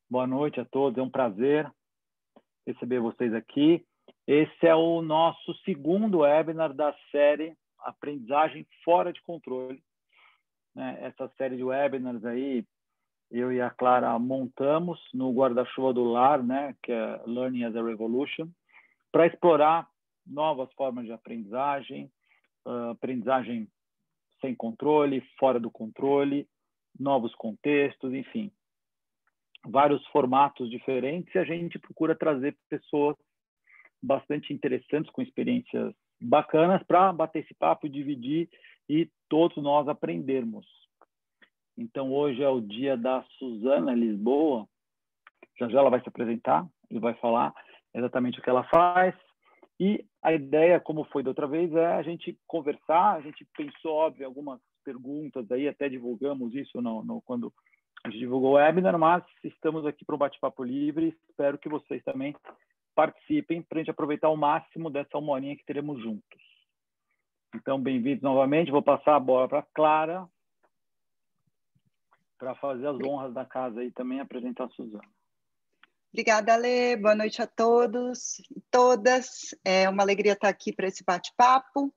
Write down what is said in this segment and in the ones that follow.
Boa noite a todos, é um prazer receber vocês aqui. Esse é o nosso segundo webinar da série Aprendizagem Fora de Controle. Essa série de webinars aí, eu e a Clara montamos no guarda-chuva do lar, que é Learning as a Revolution, para explorar novas formas de aprendizagem, aprendizagem sem controle, fora do controle, novos contextos, enfim, vários formatos diferentes, e a gente procura trazer pessoas bastante interessantes, com experiências bacanas, para bater esse papo, dividir e todos nós aprendermos. Então, hoje é o dia da Suzana Lisboa. Já ela vai se apresentar e vai falar exatamente o que ela faz. E a ideia, como foi da outra vez, é a gente conversar. A gente pensou, óbvio, em algumas perguntas, aí até divulgamos isso quando a gente divulgou o webinar, mas estamos aqui para um bate-papo livre. Espero que vocês também participem para a gente aproveitar o máximo dessa 1 horinha que teremos juntos. Então, bem-vindos novamente. Vou passar a bola para a Clara para fazer as honras da casa e também apresentar a Suzana. Obrigada, Ale. Boa noite a todos e todas. É uma alegria estar aqui para esse bate-papo.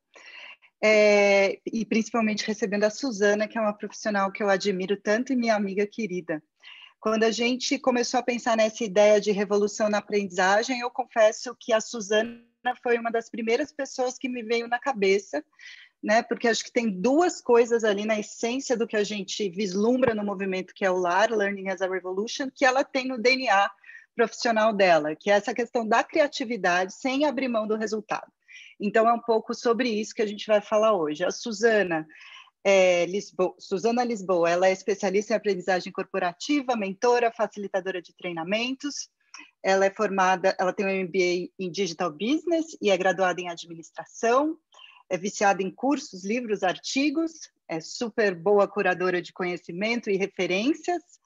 E principalmente recebendo a Suzana, que é uma profissional que eu admiro tanto e minha amiga querida. Quando a gente começou a pensar nessa ideia de revolução na aprendizagem, eu confesso que a Suzana foi uma das primeiras pessoas que me veio na cabeça, porque acho que tem duas coisas ali na essência do que a gente vislumbra no movimento, que é o LAR, Learning as a Revolution, que ela tem no DNA profissional dela, que é essa questão da criatividade sem abrir mão do resultado. Então, é um pouco sobre isso que a gente vai falar hoje. A Suzana Lisboa, ela é especialista em aprendizagem corporativa, mentora, facilitadora de treinamentos. Ela é formada, ela tem um MBA em Digital Business e é graduada em administração. É viciada em cursos, livros, artigos. É super boa curadora de conhecimento e referências.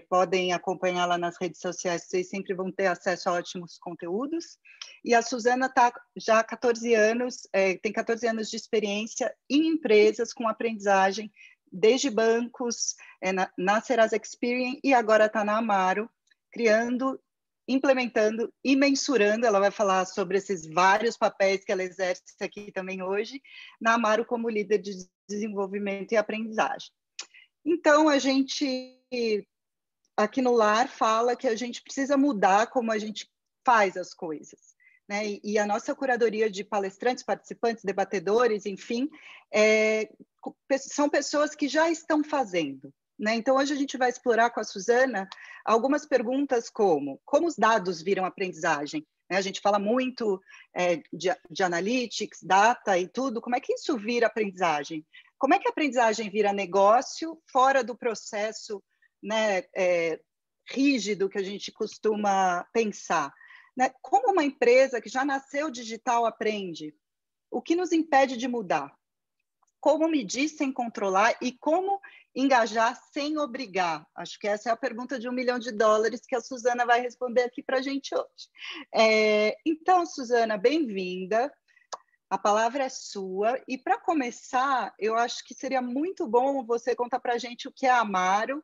Podem acompanhá-la nas redes sociais, vocês sempre vão ter acesso a ótimos conteúdos. E a Suzana está já há 14 anos, tem 14 anos de experiência em empresas com aprendizagem, desde bancos, na Serasa Experian, e agora está na Amaro, criando, implementando e mensurando. Ela vai falar sobre esses vários papéis que ela exerce aqui também hoje, na Amaro como líder de desenvolvimento e aprendizagem. Então, a gente, aqui no LAR, fala que a gente precisa mudar como a gente faz as coisas, E a nossa curadoria de palestrantes, participantes, debatedores, enfim, são pessoas que já estão fazendo, Então, hoje a gente vai explorar com a Suzana algumas perguntas como os dados viram aprendizagem? A gente fala muito de analytics, data e tudo. Como é que isso vira aprendizagem? Como é que a aprendizagem vira negócio fora do processo rígido que a gente costuma pensar? Como uma empresa que já nasceu digital aprende? O que nos impede de mudar? Como medir sem controlar e como engajar sem obrigar? Acho que essa é a pergunta de $1 milhão que a Suzana vai responder aqui para a gente hoje. Então, Suzana, bem-vinda. A palavra é sua. E, para começar, eu acho que seria muito bom você contar para a gente o que é a Amaro,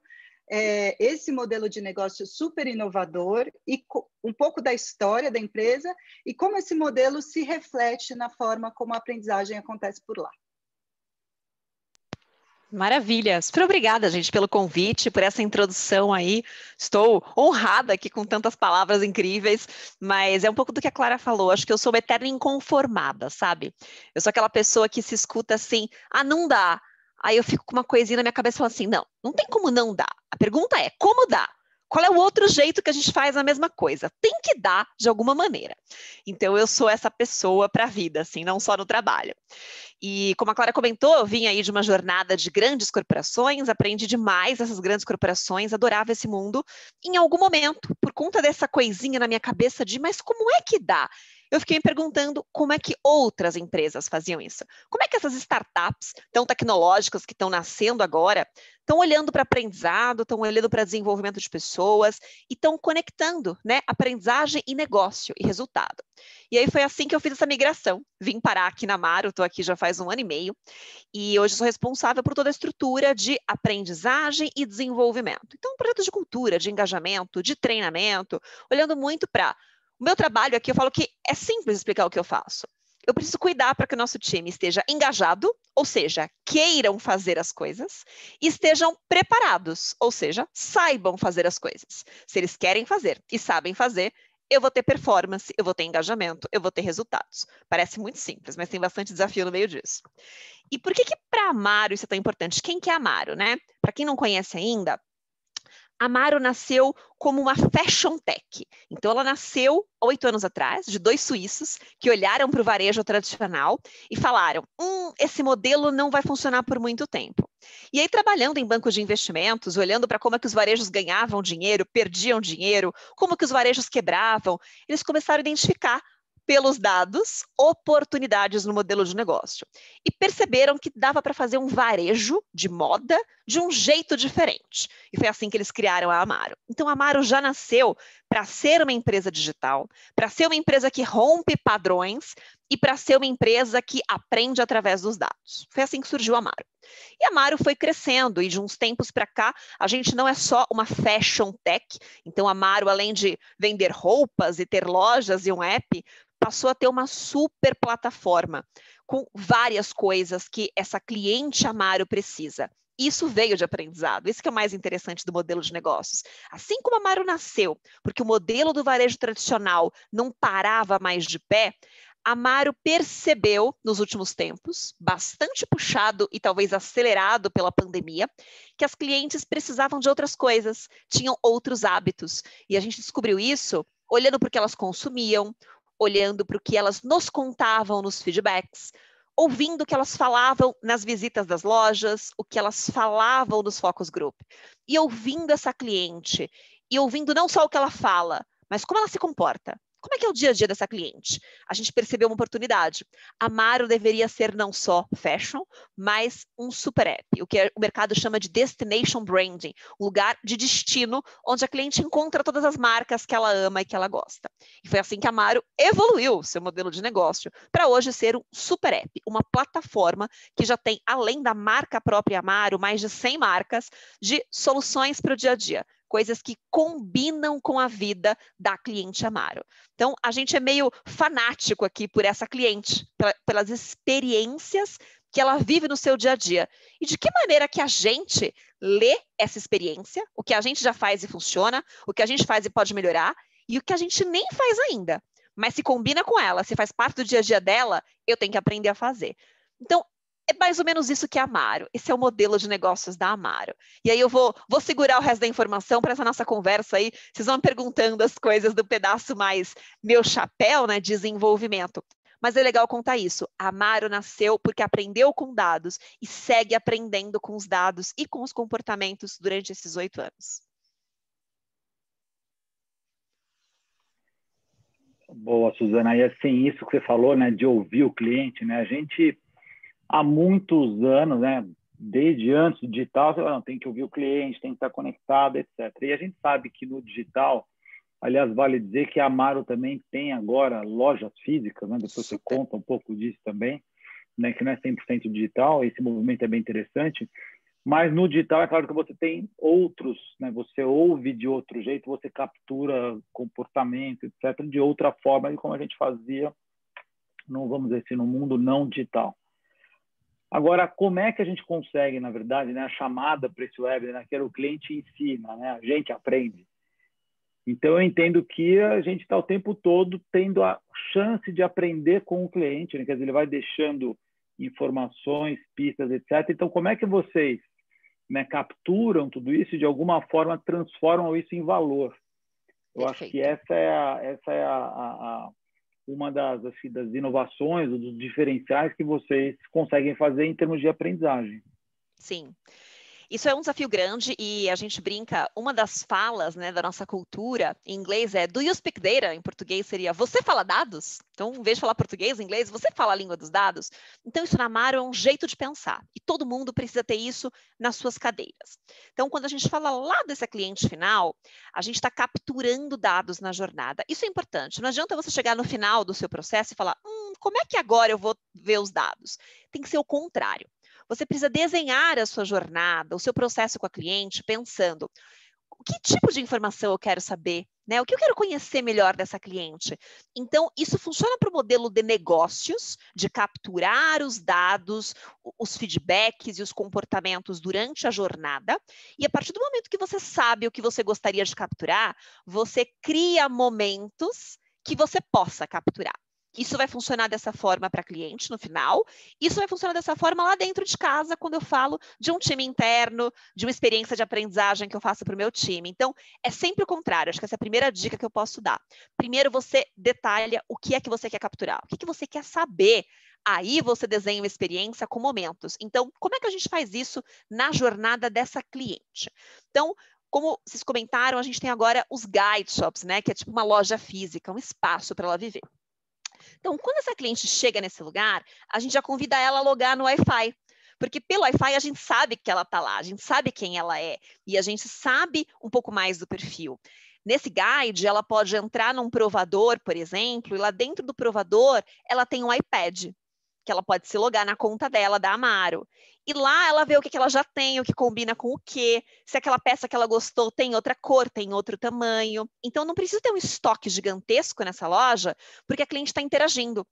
esse modelo de negócio super inovador, e um pouco da história da empresa e como esse modelo se reflete na forma como a aprendizagem acontece por lá. Maravilha, super obrigada, gente, pelo convite, por essa introdução aí. Estou honrada aqui com tantas palavras incríveis, mas é um pouco do que a Clara falou. Acho que eu sou uma eterna inconformada, sabe? Eu sou aquela pessoa que se escuta assim, não dá. Aí eu fico com uma coisinha na minha cabeça e falo assim, não tem como não dar. A pergunta é, como dá? Qual é o outro jeito que a gente faz a mesma coisa? Tem que dar de alguma maneira. Então, eu sou essa pessoa para a vida, assim, não só no trabalho. E como a Clara comentou, eu vim aí de uma jornada de grandes corporações, aprendi demais essas grandes corporações, adorava esse mundo. Em algum momento, por conta dessa coisinha na minha cabeça de, mas como é que dá? Eu fiquei me perguntando como é que outras empresas faziam isso. Como é que essas startups tão tecnológicas que estão nascendo agora estão olhando para aprendizado, estão olhando para desenvolvimento de pessoas e estão conectando, aprendizagem e negócio e resultado. E aí foi assim que eu fiz essa migração. Vim parar aqui na Amaro, estou aqui já faz faz 1 ano e meio, e hoje sou responsável por toda a estrutura de aprendizagem e desenvolvimento. Então, projetos de cultura, de engajamento, de treinamento, olhando muito para o meu trabalho aqui. Eu falo que é simples explicar o que eu faço. Eu preciso cuidar para que o nosso time esteja engajado, ou seja, queiram fazer as coisas, e estejam preparados, ou seja, saibam fazer as coisas. Se eles querem fazer e sabem fazer, eu vou ter performance, eu vou ter engajamento, eu vou ter resultados. Parece muito simples, mas tem bastante desafio no meio disso. E por que para Amaro isso é tão importante? Quem que é Amaro, né? Para quem não conhece ainda, Amaro nasceu como uma fashion tech. Então, ela nasceu 8 anos atrás, de 2 suíços que olharam para o varejo tradicional e falaram, esse modelo não vai funcionar por muito tempo. E aí, trabalhando em bancos de investimentos, olhando para como é que os varejos ganhavam dinheiro, perdiam dinheiro, como que os varejos quebravam, eles começaram a identificar pelos dados, oportunidades no modelo de negócio. E perceberam que dava para fazer um varejo de moda de um jeito diferente. E foi assim que eles criaram a Amaro. Então, a Amaro já nasceu para ser uma empresa digital, para ser uma empresa que rompe padrões e para ser uma empresa que aprende através dos dados. Foi assim que surgiu a Amaro. E a Amaro foi crescendo, e de uns tempos para cá, a gente não é só uma fashion tech. Então, a Amaro, além de vender roupas e ter lojas e um app, passou a ter uma super plataforma com várias coisas que essa cliente Amaro precisa. Isso veio de aprendizado, isso que é o mais interessante do modelo de negócios. Assim como a Amaro nasceu, porque o modelo do varejo tradicional não parava mais de pé, a Amaro percebeu nos últimos tempos, bastante puxado e talvez acelerado pela pandemia, que as clientes precisavam de outras coisas, tinham outros hábitos. E a gente descobriu isso olhando para o que elas consumiam, olhando para o que elas nos contavam nos feedbacks, ouvindo o que elas falavam nas visitas das lojas, o que elas falavam nos focus group. E ouvindo essa cliente, e ouvindo não só o que ela fala, mas como ela se comporta. Como é que é o dia a dia dessa cliente? A gente percebeu uma oportunidade. Amaro deveria ser não só fashion, mas um super app, o que o mercado chama de destination branding, um lugar de destino onde a cliente encontra todas as marcas que ela ama e que ela gosta. E foi assim que a Amaro evoluiu seu modelo de negócio para hoje ser um super app, uma plataforma que já tem, além da marca própria Amaro, mais de 100 marcas de soluções para o dia a dia. Coisas que combinam com a vida da cliente Amaro. Então, a gente é meio fanático aqui por essa cliente, pelas experiências que ela vive no seu dia a dia. E de que maneira que a gente lê essa experiência, o que a gente já faz e funciona, o que a gente faz e pode melhorar, e o que a gente nem faz ainda. Mas se combina com ela, se faz parte do dia a dia dela, eu tenho que aprender a fazer. Então, é mais ou menos isso que é a Amaro. Esse é o modelo de negócios da Amaro. E aí eu vou segurar o resto da informação para essa nossa conversa aí. Vocês vão me perguntando as coisas do pedaço mais meu chapéu, né, desenvolvimento. Mas é legal contar isso. A Amaro nasceu porque aprendeu com dados e segue aprendendo com os dados e com os comportamentos durante esses 8 anos. Boa, Suzana. E assim, isso que você falou, né, de ouvir o cliente, né, a gente... Há muitos anos, né, desde antes do digital, você fala, não, tem que ouvir o cliente, tem que estar conectado, etc. E a gente sabe que no digital, aliás, vale dizer que a Amaro também tem agora lojas físicas, né? Depois você conta um pouco disso também, né, que não é 100% digital, esse movimento é bem interessante, mas no digital é claro que você tem outros, né, você ouve de outro jeito, você captura comportamento, etc., de outra forma, de como a gente fazia, no, vamos dizer assim, no mundo não digital. Agora, como é que a gente consegue, na verdade, né, a chamada para esse webinar, né, que era o cliente ensina, né, a gente aprende. Então, eu entendo que a gente está o tempo todo tendo a chance de aprender com o cliente, né, quer dizer, ele vai deixando informações, pistas, etc. Então, como é que vocês, né, capturam tudo isso e, de alguma forma, transformam isso em valor? Eu acho que essa é uma das inovações, dos diferenciais que vocês conseguem fazer em termos de aprendizagem. Sim. Isso é um desafio grande e a gente brinca, uma das falas, né, da nossa cultura, em inglês é do you speak data? Em português seria você fala dados? Então, em vez de falar português, inglês, você fala a língua dos dados? Então, isso na Amaro é um jeito de pensar e todo mundo precisa ter isso nas suas cadeiras. Então, quando a gente fala lá desse cliente final, a gente está capturando dados na jornada. Isso é importante. Não adianta você chegar no final do seu processo e falar, como é que agora eu vou ver os dados? Tem que ser o contrário. Você precisa desenhar a sua jornada, o seu processo com a cliente, pensando que tipo de informação eu quero saber, né? O que eu quero conhecer melhor dessa cliente? Então, isso funciona para o modelo de negócios, de capturar os dados, os feedbacks e os comportamentos durante a jornada. E a partir do momento que você sabe o que você gostaria de capturar, você cria momentos que você possa capturar. Isso vai funcionar dessa forma para cliente no final, isso vai funcionar dessa forma lá dentro de casa, quando eu falo de um time interno, de uma experiência de aprendizagem que eu faço para o meu time. Então, é sempre o contrário, acho que essa é a primeira dica que eu posso dar. Primeiro, você detalha o que é que você quer capturar, o que é que você quer saber. Aí você desenha uma experiência com momentos. Então, como é que a gente faz isso na jornada dessa cliente? Então, como vocês comentaram, a gente tem agora os guide shops, né? Que é tipo uma loja física, um espaço para ela viver. Então, quando essa cliente chega nesse lugar, a gente já convida ela a logar no Wi-Fi. Porque pelo Wi-Fi a gente sabe que ela está lá, a gente sabe quem ela é e a gente sabe um pouco mais do perfil. Nesse guide, ela pode entrar num provador, por exemplo, e lá dentro do provador ela tem um iPad, que ela pode se logar na conta dela, da Amaro. E lá ela vê o que ela já tem, o que combina com o quê, se aquela peça que ela gostou tem outra cor, tem outro tamanho. Então, não precisa ter um estoque gigantesco nessa loja, porque a cliente está interagindo.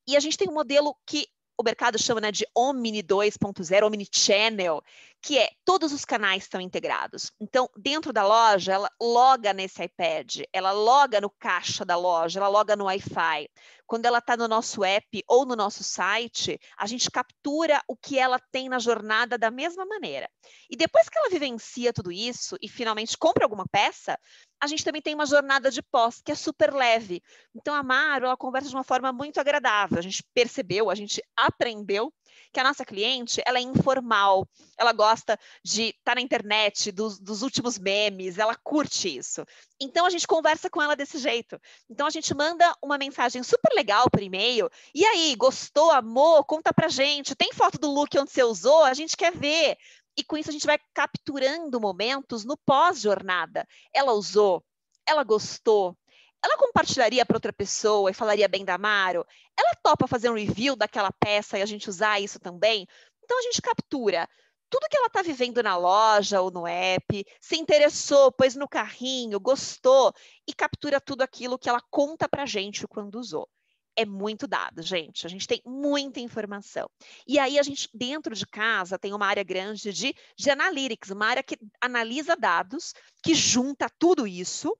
E a gente tem um modelo que o mercado chama, né, de Omni 2.0, Omnichannel, que é todos os canais estão integrados. Então, dentro da loja, ela loga nesse iPad, ela loga no caixa da loja, ela loga no Wi-Fi. Quando ela está no nosso app ou no nosso site, a gente captura o que ela tem na jornada da mesma maneira. E depois que ela vivencia tudo isso e finalmente compra alguma peça, a gente também tem uma jornada de pós, que é super leve. Então, a Amaro, ela conversa de uma forma muito agradável. A gente percebeu, a gente aprendeu que a nossa cliente, ela é informal, ela gosta de estar na internet, dos últimos memes, ela curte isso. Então, a gente conversa com ela desse jeito. Então, a gente manda uma mensagem super legal por e-mail. E aí, gostou, amor? Conta pra gente. Tem foto do look onde você usou? A gente quer ver. E com isso a gente vai capturando momentos no pós-jornada. Ela usou, ela gostou, ela compartilharia para outra pessoa e falaria bem da Amaro? Ela topa fazer um review daquela peça e a gente usar isso também? Então a gente captura tudo que ela está vivendo na loja ou no app, se interessou, pôs no carrinho, gostou, e captura tudo aquilo que ela conta para a gente quando usou. É muito dado, gente. A gente tem muita informação. E aí, a gente, dentro de casa, tem uma área grande de analytics, uma área que analisa dados, que junta tudo isso,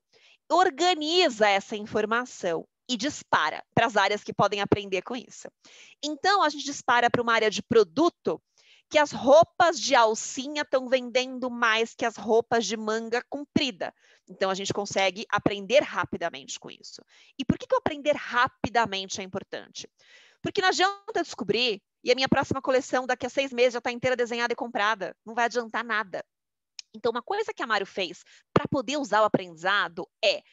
organiza essa informação e dispara para as áreas que podem aprender com isso. Então, a gente dispara para uma área de produto, que as roupas de alcinha estão vendendo mais que as roupas de manga comprida. Então, a gente consegue aprender rapidamente com isso. E por que o aprender rapidamente é importante? Porque não adianta descobrir e a minha próxima coleção daqui a 6 meses já está inteira desenhada e comprada. Não vai adiantar nada. Então, uma coisa que a Amaro fez para poder usar o aprendizado é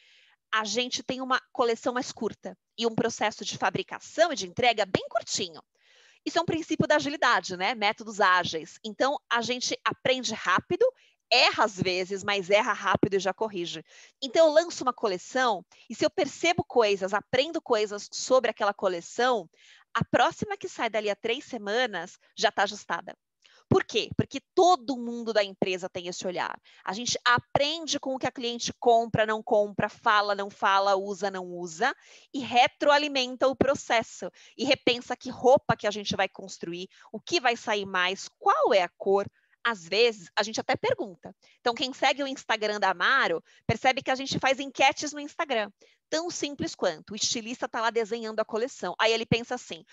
a gente tem uma coleção mais curta e um processo de fabricação e de entrega bem curtinho. Isso é um princípio da agilidade, né? Métodos ágeis. Então, a gente aprende rápido, erra às vezes, mas erra rápido e já corrige. Então, eu lanço uma coleção e se eu percebo coisas, aprendo coisas sobre aquela coleção, a próxima que sai dali a 3 semanas já está ajustada. Por quê? Porque todo mundo da empresa tem esse olhar. A gente aprende com o que a cliente compra, não compra, fala, não fala, usa, não usa, e retroalimenta o processo. E repensa que roupa que a gente vai construir, o que vai sair mais, qual é a cor. Às vezes, a gente até pergunta. Então, quem segue o Instagram da Amaro, percebe que a gente faz enquetes no Instagram. Tão simples quanto. O estilista está lá desenhando a coleção. Aí ele pensa assim,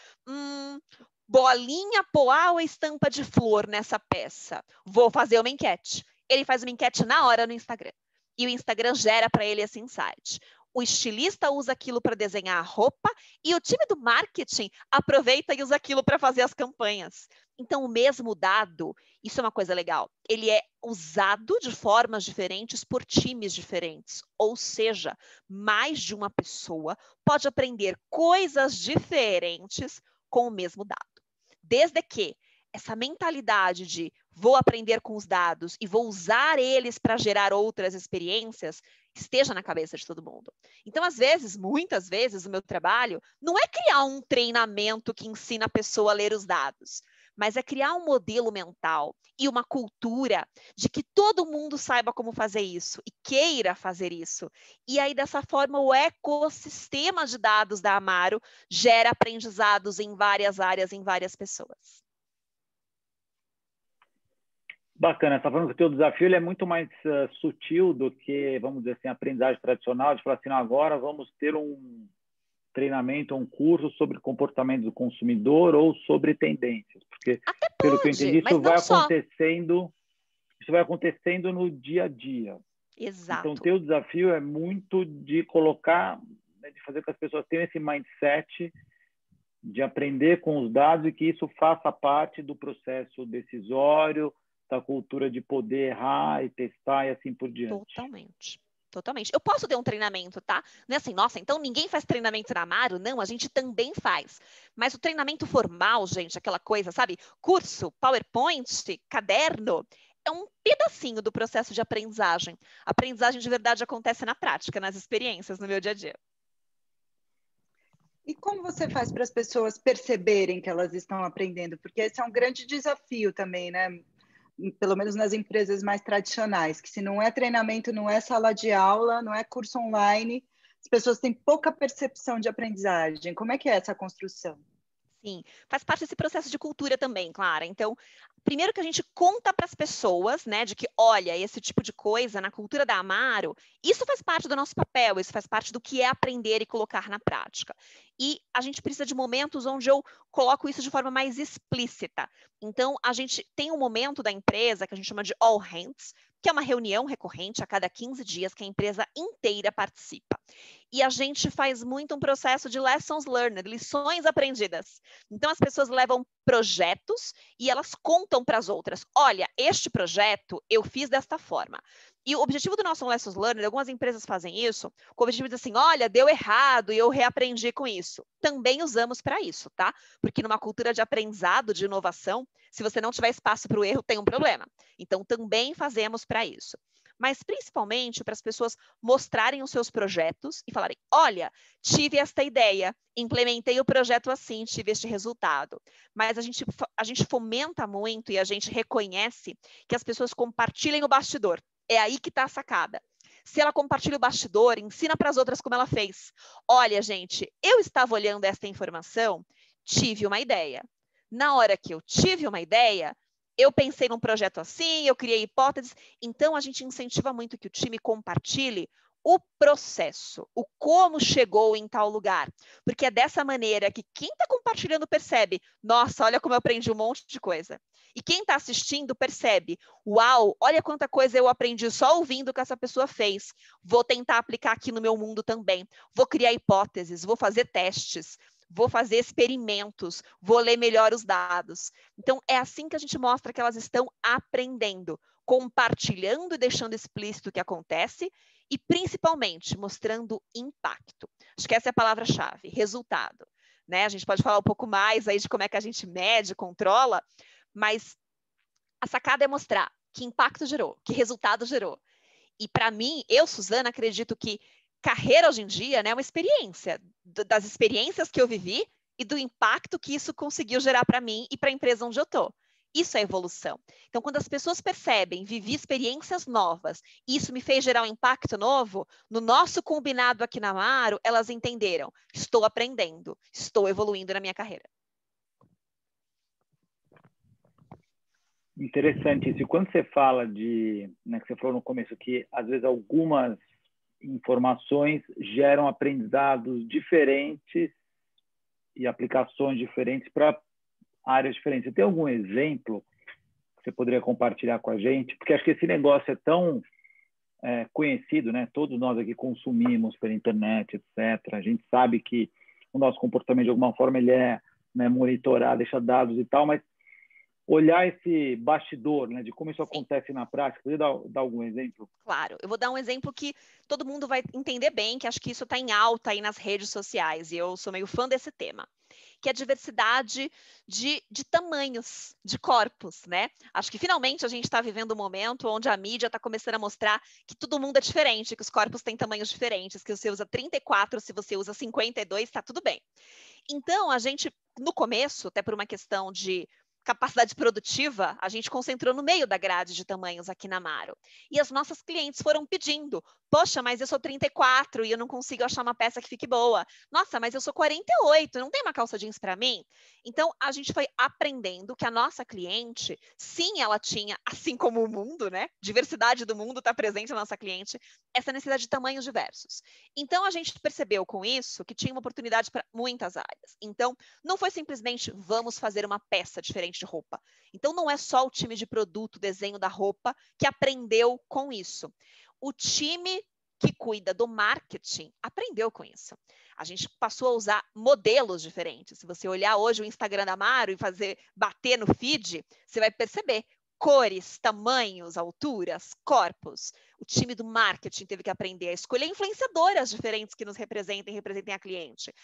bolinha, poá ou estampa de flor nessa peça? Vou fazer uma enquete. Ele faz uma enquete na hora no Instagram. E o Instagram gera para ele esse insight. O estilista usa aquilo para desenhar a roupa e o time do marketing aproveita e usa aquilo para fazer as campanhas. Então, o mesmo dado, isso é uma coisa legal, ele é usado de formas diferentes por times diferentes. Ou seja, mais de uma pessoa pode aprender coisas diferentes com o mesmo dado. Desde que essa mentalidade de vou aprender com os dados e vou usar eles para gerar outras experiências, esteja na cabeça de todo mundo. Então, às vezes, muitas vezes, o meu trabalho não é criar um treinamento que ensina a pessoa a ler os dados, mas é criar um modelo mental e uma cultura de que todo mundo saiba como fazer isso e queira fazer isso. E aí, dessa forma, o ecossistema de dados da Amaro gera aprendizados em várias áreas, em várias pessoas. Bacana, você está falando que o teu desafio ele é muito mais sutil do que, vamos dizer assim, a aprendizagem tradicional, de falar assim, agora vamos ter um treinamento, um curso sobre comportamento do consumidor ou sobre tendências, porque, Até pelo que eu pode, entendi, mas não só. Isso vai acontecendo no dia a dia. Então, o Exato. teu desafio é muito de colocar, né, de fazer com que as pessoas tenham esse mindset de aprender com os dados e que isso faça parte do processo decisório, da cultura de poder errar e testar e assim por diante. Totalmente. Totalmente. Eu posso ter um treinamento, tá? Não é assim, nossa, então ninguém faz treinamento na Amaro? Não, a gente também faz. Mas o treinamento formal, gente, aquela coisa, sabe? Curso, PowerPoint, caderno, é um pedacinho do processo de aprendizagem. A aprendizagem de verdade acontece na prática, nas experiências, no meu dia a dia. E como você faz para as pessoas perceberem que elas estão aprendendo? Porque esse é um grande desafio também, né? Pelo menos nas empresas mais tradicionais, que se não é treinamento, não é sala de aula, não é curso online, as pessoas têm pouca percepção de aprendizagem. Como é que é essa construção? Sim, faz parte desse processo de cultura também, Clara. Então, primeiro que a gente conta para as pessoas, né, de que, olha, esse tipo de coisa na cultura da Amaro, isso faz parte do nosso papel, isso faz parte do que é aprender e colocar na prática. E a gente precisa de momentos onde eu coloco isso de forma mais explícita. Então, a gente tem um momento da empresa que a gente chama de All Hands, que é uma reunião recorrente a cada 15 dias que a empresa inteira participa. E a gente faz muito um processo de lessons learned, lições aprendidas. Então, as pessoas levam projetos e elas contam para as outras: olha, este projeto eu fiz desta forma. E o objetivo do nosso Lessons Learned, algumas empresas fazem isso, com o objetivo de assim, olha, deu errado e eu reaprendi com isso. Também usamos para isso, tá? Porque numa cultura de aprendizado, de inovação, se você não tiver espaço para o erro, tem um problema. Então, também fazemos para isso. Mas principalmente para as pessoas mostrarem os seus projetos e falarem, olha, tive esta ideia, implementei o projeto assim, tive este resultado. Mas a gente fomenta muito e a gente reconhece que as pessoas compartilhem o bastidor. É aí que está a sacada. Se ela compartilha o bastidor, ensina para as outras como ela fez. Olha, gente, eu estava olhando esta informação, tive uma ideia. Na hora que eu tive uma ideia, eu pensei num projeto assim, eu criei hipóteses. Então, a gente incentiva muito que o time compartilhe o processo, o como chegou em tal lugar. Porque é dessa maneira que quem está compartilhando percebe, nossa, olha como eu aprendi um monte de coisa. E quem está assistindo percebe, uau, olha quanta coisa eu aprendi só ouvindo o que essa pessoa fez. Vou tentar aplicar aqui no meu mundo também. Vou criar hipóteses, vou fazer testes, vou fazer experimentos, vou ler melhor os dados. Então, é assim que a gente mostra que elas estão aprendendo, compartilhando e deixando explícito o que acontece e, principalmente, mostrando impacto. Acho que essa é a palavra-chave, resultado. Né? A gente pode falar um pouco mais aí de como é que a gente mede, controla, mas a sacada é mostrar que impacto gerou, que resultado gerou. E para mim, eu, Suzana, acredito que carreira hoje em dia, né, é uma experiência, das experiências que eu vivi e do impacto que isso conseguiu gerar para mim e para a empresa onde eu estou. Isso é evolução. Então, quando as pessoas percebem, vivi experiências novas, e isso me fez gerar um impacto novo, no nosso combinado aqui na Amaro, elas entenderam, estou aprendendo, estou evoluindo na minha carreira. Interessante isso. E quando você fala de, né, que você falou no começo, que às vezes algumas informações geram aprendizados diferentes e aplicações diferentes para áreas diferentes. Você tem algum exemplo que você poderia compartilhar com a gente? Porque acho que esse negócio é tão conhecido, né? Todos nós aqui consumimos pela internet, etc. A gente sabe que o nosso comportamento, de alguma forma, ele é, né, monitorado, deixa dados e tal, mas olhar esse bastidor, né, de como isso acontece na prática. Poderia dar algum exemplo? Claro, eu vou dar um exemplo que todo mundo vai entender bem, que acho que isso está em alta aí nas redes sociais, e eu sou meio fã desse tema, que é a diversidade de tamanhos, de corpos, né? Acho que finalmente a gente está vivendo um momento onde a mídia está começando a mostrar que todo mundo é diferente, que os corpos têm tamanhos diferentes, que você usa 34, se você usa 52, está tudo bem. Então, a gente, no começo, até por uma questão de capacidade produtiva, a gente concentrou no meio da grade de tamanhos aqui na Maro. E as nossas clientes foram pedindo, poxa, mas eu sou 34 e eu não consigo achar uma peça que fique boa. Nossa, mas eu sou 48, não tem uma calça jeans para mim? Então, a gente foi aprendendo que a nossa cliente, sim, ela tinha, assim como o mundo, né? Diversidade do mundo está presente na nossa cliente, essa necessidade de tamanhos diversos. Então, a gente percebeu com isso que tinha uma oportunidade para muitas áreas. Então, não foi simplesmente vamos fazer uma peça diferente de roupa. Então, não é só o time de produto, desenho da roupa, que aprendeu com isso. O time que cuida do marketing aprendeu com isso. A gente passou a usar modelos diferentes. Se você olhar hoje o Instagram da Maro e bater no feed, você vai perceber cores, tamanhos, alturas, corpos. O time do marketing teve que aprender a escolher influenciadoras diferentes que nos representem a cliente.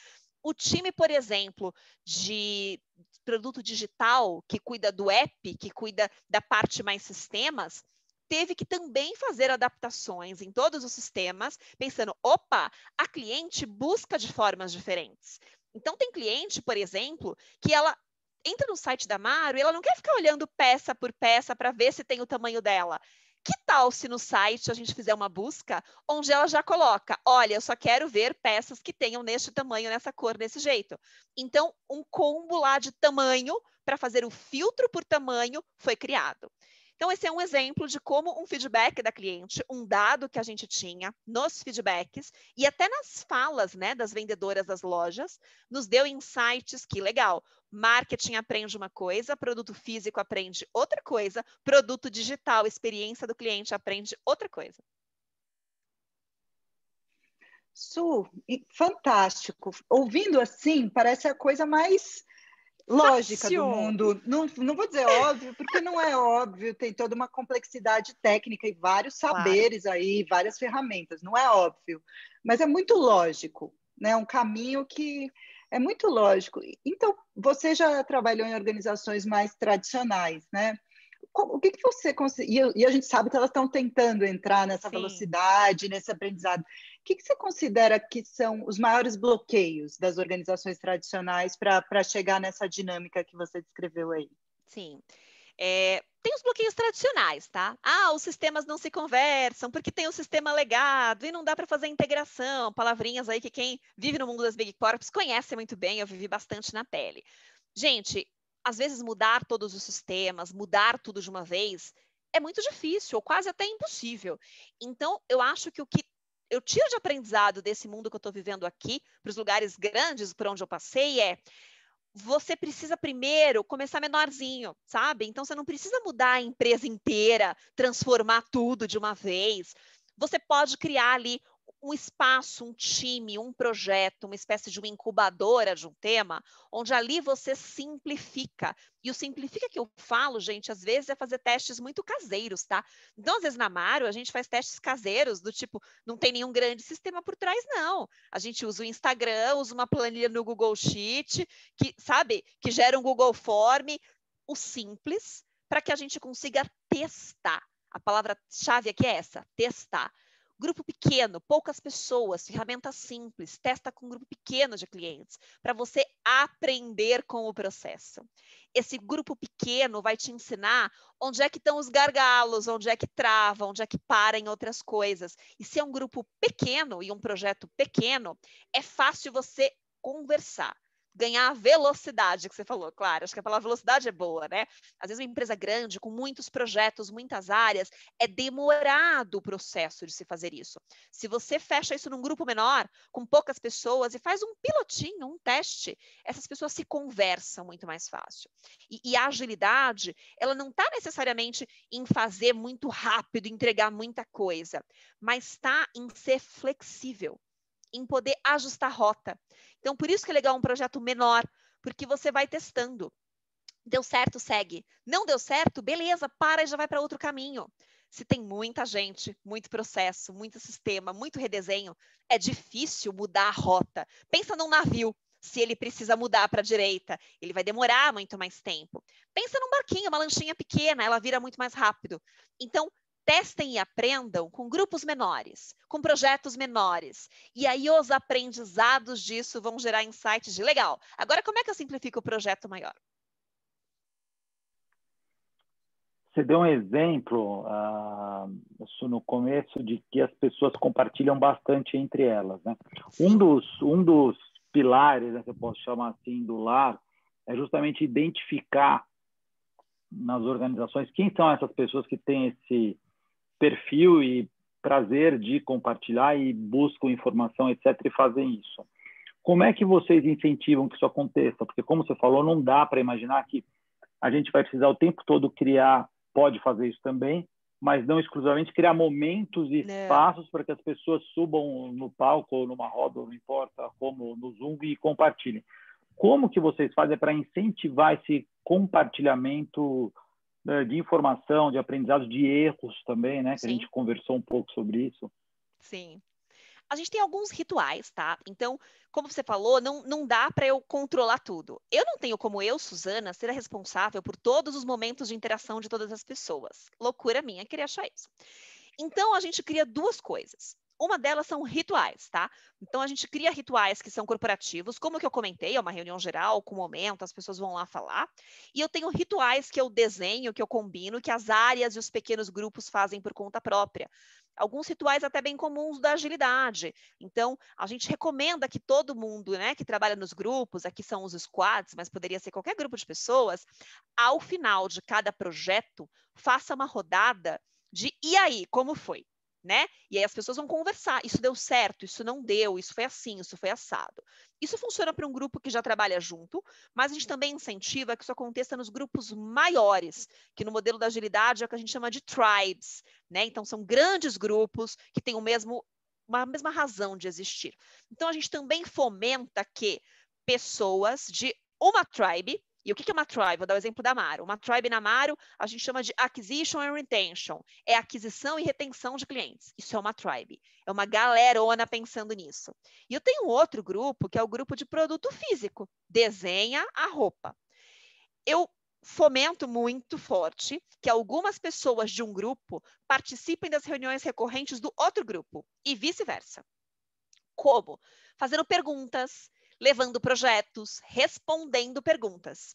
O time, por exemplo, de produto digital, que cuida do app, que cuida da parte mais sistemas, teve que também fazer adaptações em todos os sistemas, pensando, opa, a cliente busca de formas diferentes. Então, tem cliente, por exemplo, que ela entra no site da Maro e ela não quer ficar olhando peça por peça para ver se tem o tamanho dela. Que tal se no site a gente fizer uma busca onde ela já coloca, olha, eu só quero ver peças que tenham neste tamanho, nessa cor, desse jeito. Então, um combo lá de tamanho para fazer o filtro por tamanho foi criado. Então, esse é um exemplo de como um feedback da cliente, um dado que a gente tinha nos feedbacks e até nas falas, né, das vendedoras das lojas, nos deu insights que, legal, marketing aprende uma coisa, produto físico aprende outra coisa, produto digital, experiência do cliente aprende outra coisa. Su, fantástico. Ouvindo assim, parece a coisa mais lógica do mundo. Não vou dizer óbvio, porque não é óbvio, tem toda uma complexidade técnica e vários saberes aí, várias ferramentas, não é óbvio, mas é muito lógico, né? Um caminho que é muito lógico. Então, você já trabalhou em organizações mais tradicionais, né? O que você considera? E a gente sabe que elas estão tentando entrar nessa velocidade, nesse aprendizado. O que você considera que são os maiores bloqueios das organizações tradicionais para chegar nessa dinâmica que você descreveu aí? Sim. Tem os bloqueios tradicionais, tá? Os sistemas não se conversam porque tem o sistema legado e não dá para fazer integração, palavrinhas aí que quem vive no mundo das Big Corps conhece muito bem, eu vivi bastante na pele. Gente, às vezes mudar todos os sistemas, mudar tudo de uma vez, é muito difícil, ou quase até impossível. Então, eu acho que o que eu tiro de aprendizado desse mundo que eu estou vivendo aqui, para os lugares grandes por onde eu passei, você precisa primeiro começar menorzinho, sabe? Então, você não precisa mudar a empresa inteira, transformar tudo de uma vez. Você pode criar ali um espaço, um time, um projeto, uma espécie de uma incubadora de um tema, onde ali você simplifica. E o simplifica que eu falo, gente, às vezes é fazer testes muito caseiros, tá? Então, às vezes na Maro, a gente faz testes caseiros, do tipo, não tem nenhum grande sistema por trás, não. A gente usa o Instagram, usa uma planilha no Google Sheet, que, sabe, que gera um Google Form, o simples, para que a gente consiga testar. A palavra-chave aqui é essa, testar. Grupo pequeno, poucas pessoas, ferramenta simples, testa com um grupo pequeno de clientes, para você aprender com o processo. Esse grupo pequeno vai te ensinar onde é que estão os gargalos, onde é que trava, onde é que para em outras coisas. E se é um grupo pequeno e um projeto pequeno, é fácil você conversar. Ganhar a velocidade que você falou, claro, acho que a palavra velocidade é boa, né? Às vezes uma empresa grande, com muitos projetos, muitas áreas, é demorado o processo de se fazer isso. Se você fecha isso num grupo menor, com poucas pessoas, e faz um pilotinho, um teste, essas pessoas se conversam muito mais fácil. E a agilidade, ela não está necessariamente em fazer muito rápido, entregar muita coisa, mas está em ser flexível, em poder ajustar a rota. Então, por isso que é legal um projeto menor, porque você vai testando. Deu certo, segue. Não deu certo, beleza, para e já vai para outro caminho. Se tem muita gente, muito processo, muito sistema, muito redesenho, é difícil mudar a rota. Pensa num navio. Se ele precisa mudar para a direita, ele vai demorar muito mais tempo. Pensa num barquinho, uma lanchinha pequena, ela vira muito mais rápido. Então, testem e aprendam com grupos menores, com projetos menores. E aí os aprendizados disso vão gerar insights de legal. Agora, como é que eu simplifico o projeto maior? Você deu um exemplo no começo de que as pessoas compartilham bastante entre elas, né? Um dos pilares, né, que eu posso chamar assim, do LAR, é justamente identificar nas organizações quem são essas pessoas que têm esse perfil e prazer de compartilhar e buscam informação, etc., e fazem isso. Como é que vocês incentivam que isso aconteça? Porque, como você falou, não dá para imaginar que a gente vai precisar o tempo todo criar, pode fazer isso também, mas não exclusivamente criar momentos e espaços para que as pessoas subam no palco ou numa roda, não importa, como no Zoom, e compartilhem. Como que vocês fazem para incentivar esse compartilhamento de informação, de aprendizado, de erros também, né? Que a gente conversou um pouco sobre isso. Sim. A gente tem alguns rituais, tá? Então, como você falou, não dá para eu controlar tudo. Eu não tenho como eu, Suzana, ser a responsável por todos os momentos de interação de todas as pessoas. Loucura minha querer achar isso. Então, a gente cria duas coisas. Uma delas são rituais, tá? Então, a gente cria rituais que são corporativos, como que eu comentei, é uma reunião geral, com momento, as pessoas vão lá falar. E eu tenho rituais que eu desenho, que eu combino, que as áreas e os pequenos grupos fazem por conta própria. Alguns rituais até bem comuns da agilidade. Então, a gente recomenda que todo mundo, né, que trabalha nos grupos, aqui são os squads, mas poderia ser qualquer grupo de pessoas, ao final de cada projeto, faça uma rodada de e aí, como foi? Né? E aí as pessoas vão conversar, isso deu certo, isso não deu, isso foi assim, isso foi assado. Isso funciona para um grupo que já trabalha junto, mas a gente também incentiva que isso aconteça nos grupos maiores, que no modelo da agilidade é o que a gente chama de tribes, né? Então são grandes grupos que têm uma mesma razão de existir. Então a gente também fomenta que pessoas de uma tribe. E o que é uma tribe? Vou dar o exemplo da Amaro. Uma tribe na Amaro, a gente chama de acquisition and retention. É aquisição e retenção de clientes. Isso é uma tribe. É uma galerona pensando nisso. E eu tenho outro grupo, que é o grupo de produto físico. Desenha a roupa. Eu fomento muito forte que algumas pessoas de um grupo participem das reuniões recorrentes do outro grupo. E vice-versa. Como? Fazendo perguntas, levando projetos, respondendo perguntas.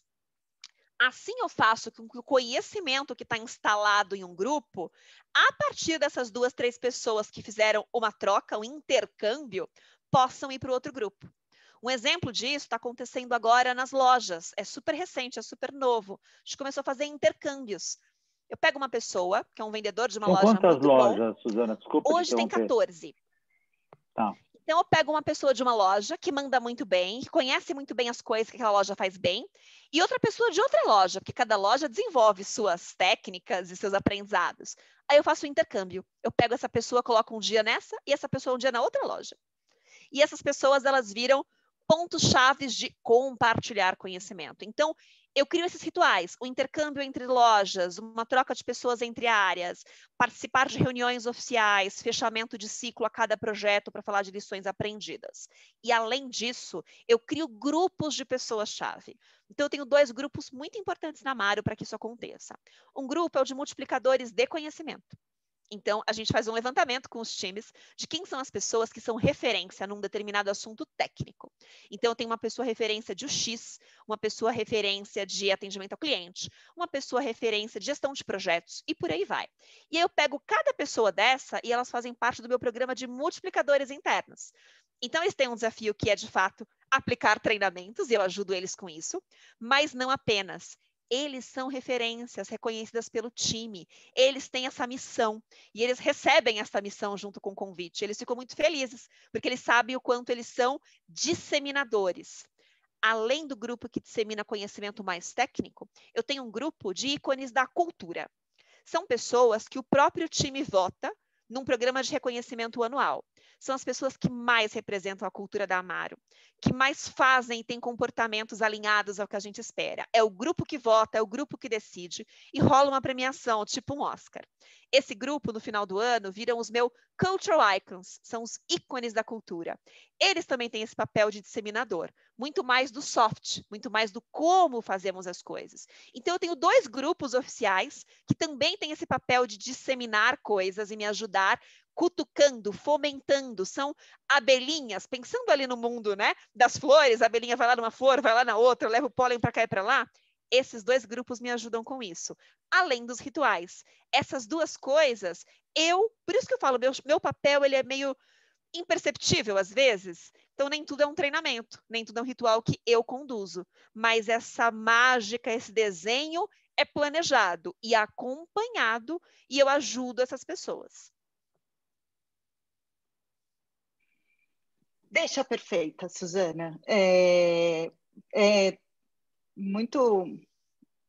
Assim eu faço com que o conhecimento que está instalado em um grupo, a partir dessas 2, 3 pessoas que fizeram uma troca, um intercâmbio, possam ir para o outro grupo. Um exemplo disso está acontecendo agora nas lojas. É super recente, é super novo. A gente começou a fazer intercâmbios. Eu pego uma pessoa, que é um vendedor de uma loja muito bom. Quantas lojas, Suzana? Desculpa Hoje tem 14. Tá. Então, eu pego uma pessoa de uma loja que manda muito bem, que conhece muito bem as coisas que aquela loja faz bem, e outra pessoa de outra loja, porque cada loja desenvolve suas técnicas e seus aprendizados. Aí eu faço um intercâmbio. Eu pego essa pessoa, coloco um dia nessa, e essa pessoa um dia na outra loja. E essas pessoas, elas viram pontos chaves de compartilhar conhecimento. Então, eu crio esses rituais, o intercâmbio entre lojas, uma troca de pessoas entre áreas, participar de reuniões oficiais, fechamento de ciclo a cada projeto para falar de lições aprendidas. E, além disso, eu crio grupos de pessoas-chave. Então, eu tenho 2 grupos muito importantes na Amaro para que isso aconteça. Um grupo é o de multiplicadores de conhecimento. Então, a gente faz um levantamento com os times de quem são as pessoas que são referência num determinado assunto técnico. Então, eu tenho uma pessoa referência de UX, uma pessoa referência de atendimento ao cliente, uma pessoa referência de gestão de projetos e por aí vai. E aí eu pego cada pessoa dessa e elas fazem parte do meu programa de multiplicadores internos. Então, eles têm um desafio que é, de fato, aplicar treinamentos, e eu ajudo eles com isso, mas não apenas. Eles são referências reconhecidas pelo time. Eles têm essa missão e eles recebem essa missão junto com o convite. Eles ficam muito felizes, porque eles sabem o quanto eles são disseminadores. Além do grupo que dissemina conhecimento mais técnico, eu tenho um grupo de ícones da cultura. São pessoas que o próprio time vota num programa de reconhecimento anual. são as pessoas que mais representam a cultura da Amaro, que mais fazem e têm comportamentos alinhados ao que a gente espera. É o grupo que vota, é o grupo que decide e rola uma premiação, tipo um Oscar. Esse grupo, no final do ano, viram os meus cultural icons, são os ícones da cultura. Eles também têm esse papel de disseminador, muito mais do soft, muito mais do como fazemos as coisas. Então, eu tenho 2 grupos oficiais que também têm esse papel de disseminar coisas e me ajudar, cutucando, fomentando, são abelhinhas, pensando ali no mundo, né, das flores, a abelhinha vai lá numa flor, vai lá na outra, leva o pólen para cá e para lá. Esses 2 grupos me ajudam com isso, além dos rituais. Essas 2 coisas, por isso que eu falo, meu papel ele é meio imperceptível às vezes, então nem tudo é um treinamento, nem tudo é um ritual que eu conduzo, mas essa mágica, esse desenho é planejado e acompanhado e eu ajudo essas pessoas. Deixa perfeita, Suzana. É muito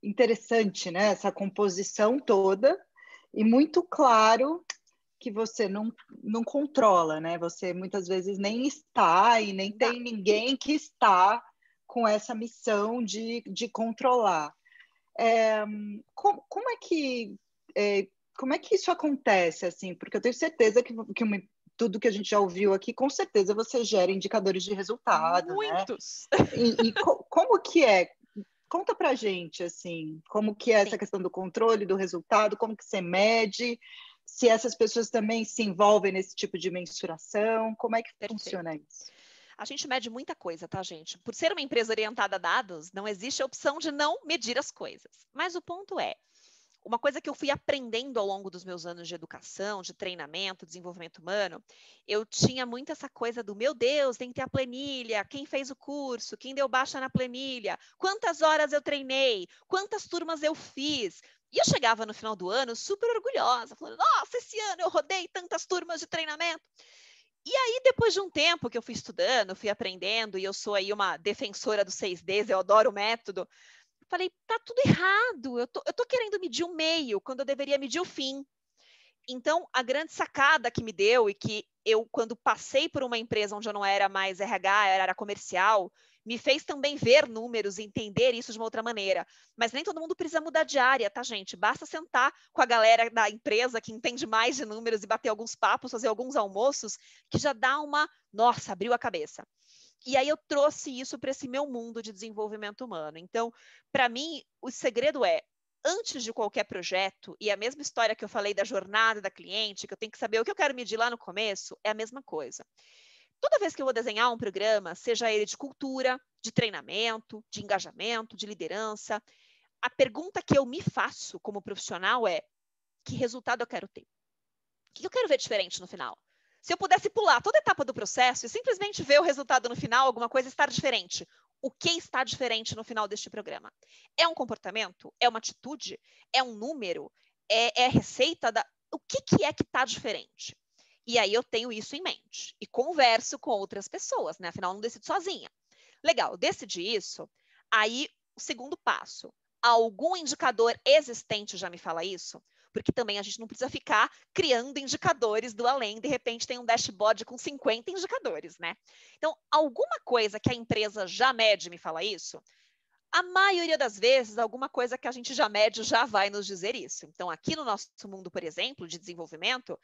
interessante, né? Essa composição toda e muito claro que você não controla, né? Você muitas vezes nem está e nem tem ninguém que está com essa missão de controlar. Como é que isso acontece, assim? Porque eu tenho certeza que tudo que a gente já ouviu aqui, com certeza você gera indicadores de resultado, Muitos. Né? Como que é? Conta pra gente, assim, como que é essa questão do controle, do resultado, como que você mede, se essas pessoas também se envolvem nesse tipo de mensuração, como é que funciona isso? A gente mede muita coisa, tá, gente? Por ser uma empresa orientada a dados, não existe a opção de não medir as coisas. Mas o ponto é, uma coisa que eu fui aprendendo ao longo dos meus anos de educação, de treinamento, desenvolvimento humano, eu tinha muito essa coisa do, meu Deus, tem que ter a planilha, quem fez o curso, quem deu baixa na planilha, quantas horas eu treinei, quantas turmas eu fiz. E eu chegava no final do ano super orgulhosa, falando, nossa, esse ano eu rodei tantas turmas de treinamento. E aí, depois de um tempo que eu fui estudando, fui aprendendo, e eu sou aí uma defensora dos 6Ds, eu adoro o método, falei, tá tudo errado, eu tô querendo medir o meio, quando eu deveria medir o fim. Então, a grande sacada que me deu e que eu, quando passei por uma empresa onde eu não era mais RH, era comercial, me fez também ver números e entender isso de uma outra maneira. Mas nem todo mundo precisa mudar de área, tá, gente? Basta sentar com a galera da empresa que entende mais de números e bater alguns papos, fazer alguns almoços, que já dá nossa, abriu a cabeça. E aí eu trouxe isso para esse meu mundo de desenvolvimento humano. Então, para mim, o segredo é, antes de qualquer projeto, e a mesma história que eu falei da jornada da cliente, que eu tenho que saber o que eu quero medir lá no começo, é a mesma coisa. Toda vez que eu vou desenhar um programa, seja ele de cultura, de treinamento, de engajamento, de liderança, a pergunta que eu me faço como profissional é, que resultado eu quero ter? O que eu quero ver diferente no final? Se eu pudesse pular toda a etapa do processo e simplesmente ver o resultado no final, alguma coisa estar diferente, o que está diferente no final deste programa? É um comportamento? É uma atitude? É um número? É receita? O que é que está diferente? E aí eu tenho isso em mente e converso com outras pessoas, né? Afinal, eu não decido sozinha. Legal, decidi isso. Aí, o segundo passo. Algum indicador existente já me fala isso? Porque também a gente não precisa ficar criando indicadores do além, de repente tem um dashboard com 50 indicadores, né? Então, alguma coisa que a empresa já mede me fala isso? A maioria das vezes, alguma coisa que a gente já mede já vai nos dizer isso. Então, aqui no nosso mundo, por exemplo, de desenvolvimento,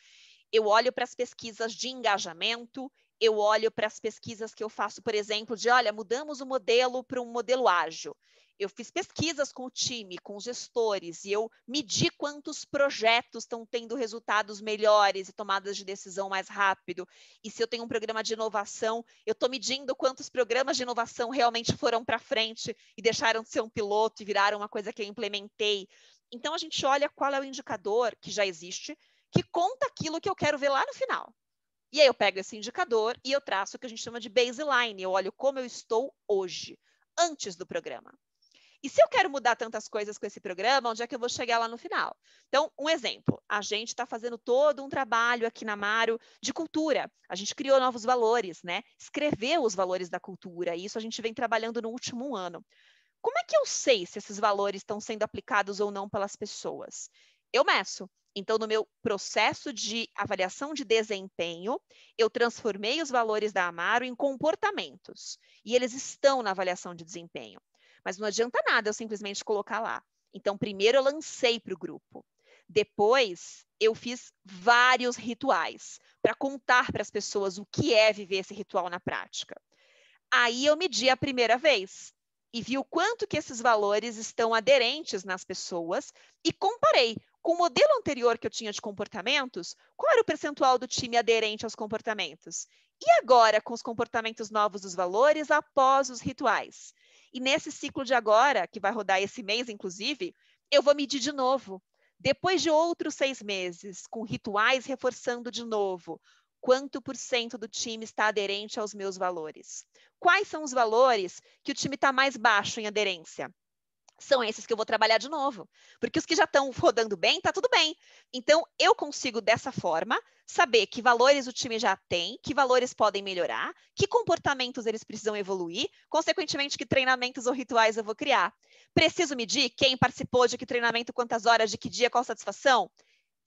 eu olho para as pesquisas de engajamento, eu olho para as pesquisas que eu faço, por exemplo, de, olha, mudamos o modelo para um modelo ágil. Eu fiz pesquisas com o time, com os gestores, e eu medi quantos projetos estão tendo resultados melhores e tomadas de decisão mais rápido. E se eu tenho um programa de inovação, eu estou medindo quantos programas de inovação realmente foram para frente e deixaram de ser um piloto e viraram uma coisa que eu implementei. Então, a gente olha qual é o indicador que já existe, que conta aquilo que eu quero ver lá no final. E aí eu pego esse indicador e eu traço o que a gente chama de baseline. Eu olho como eu estou hoje, antes do programa. E se eu quero mudar tantas coisas com esse programa, onde é que eu vou chegar lá no final? Então, um exemplo, a gente está fazendo todo um trabalho aqui na Amaro de cultura. A gente criou novos valores, né? Escreveu os valores da cultura, e isso a gente vem trabalhando no último ano. Como é que eu sei se esses valores estão sendo aplicados ou não pelas pessoas? Eu meço. Então, no meu processo de avaliação de desempenho, eu transformei os valores da Amaro em comportamentos. E eles estão na avaliação de desempenho. Mas não adianta nada eu simplesmente colocar lá. Então, primeiro eu lancei para o grupo. Depois, eu fiz vários rituais para contar para as pessoas o que é viver esse ritual na prática. Aí eu medi a primeira vez e vi o quanto que esses valores estão aderentes nas pessoas e comparei com o modelo anterior que eu tinha de comportamentos, qual era o percentual do time aderente aos comportamentos? E agora, com os comportamentos novos dos valores após os rituais? E nesse ciclo de agora, que vai rodar esse mês, inclusive, eu vou medir de novo. Depois de outros 6 meses, com rituais reforçando de novo, quanto por cento do time está aderente aos meus valores? Quais são os valores que o time está mais baixo em aderência? São esses que eu vou trabalhar de novo. Porque os que já estão rodando bem, está tudo bem. Então, eu consigo, dessa forma, saber que valores o time já tem, que valores podem melhorar, que comportamentos eles precisam evoluir, consequentemente, que treinamentos ou rituais eu vou criar. Preciso medir quem participou de que treinamento, quantas horas, de que dia, qual satisfação?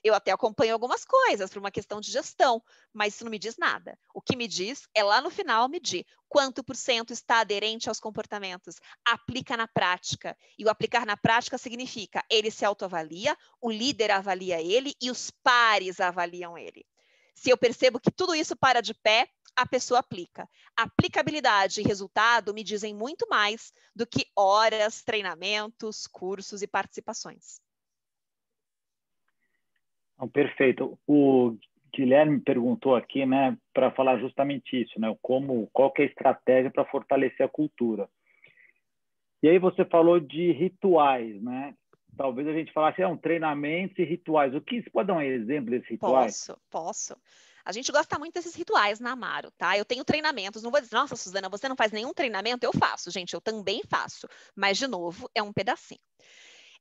Eu até acompanho algumas coisas por uma questão de gestão, mas isso não me diz nada. O que me diz é lá no final medir quanto por cento está aderente aos comportamentos, aplica na prática. E o aplicar na prática significa ele se autoavalia, o líder avalia ele e os pares avaliam ele. Se eu percebo que tudo isso para de pé, a pessoa aplica. Aplicabilidade e resultado me dizem muito mais do que horas, treinamentos, cursos e participações. Perfeito. O Guilherme perguntou aqui, né, para falar justamente isso, né, qual que é a estratégia para fortalecer a cultura. E aí você falou de rituais, né? Talvez a gente falasse, treinamentos e rituais. O que você pode dar um exemplo desses rituais? Posso. A gente gosta muito desses rituais na Amaro, tá? Eu tenho treinamentos, não vou dizer, nossa, Suzana, você não faz nenhum treinamento? Eu faço, gente, eu também faço. Mas, de novo, é um pedacinho.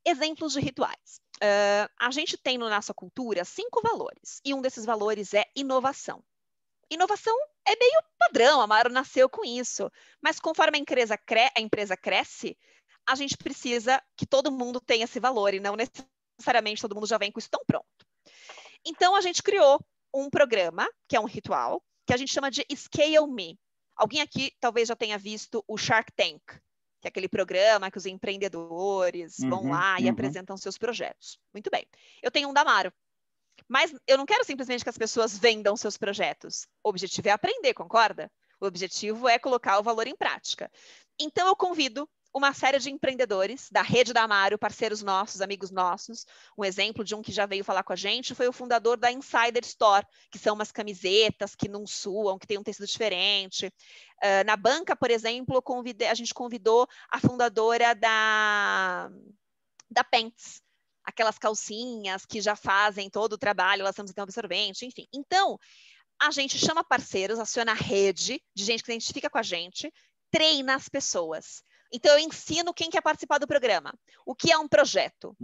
Exemplos de rituais. A gente tem na nossa cultura 5 valores, e um desses valores é inovação. Inovação é meio padrão, a Amaro nasceu com isso, mas conforme a empresa cresce, a gente precisa que todo mundo tenha esse valor, e não necessariamente todo mundo já vem com isso tão pronto. Então, a gente criou um programa, que é um ritual, que a gente chama de Scale Me. Alguém aqui talvez já tenha visto o Shark Tank, que é aquele programa que os empreendedores vão lá e apresentam seus projetos. Muito bem. Eu tenho um da Amaro. Mas eu não quero simplesmente que as pessoas vendam seus projetos. O objetivo é aprender, concorda? O objetivo é colocar o valor em prática. Então, eu convido uma série de empreendedores da rede da Amaro, parceiros nossos, amigos nossos. Um exemplo de um que já veio falar com a gente foi o fundador da Insider Store, que são umas camisetas que não suam, que tem um tecido diferente. Na banca, por exemplo, a gente convidou a fundadora da Pants, aquelas calcinhas que já fazem todo o trabalho, elas são absorvente, enfim. Então, a gente chama parceiros, aciona a rede de gente que se identifica com a gente, treina as pessoas. Então, eu ensino quem quer participar do programa. O que é um projeto?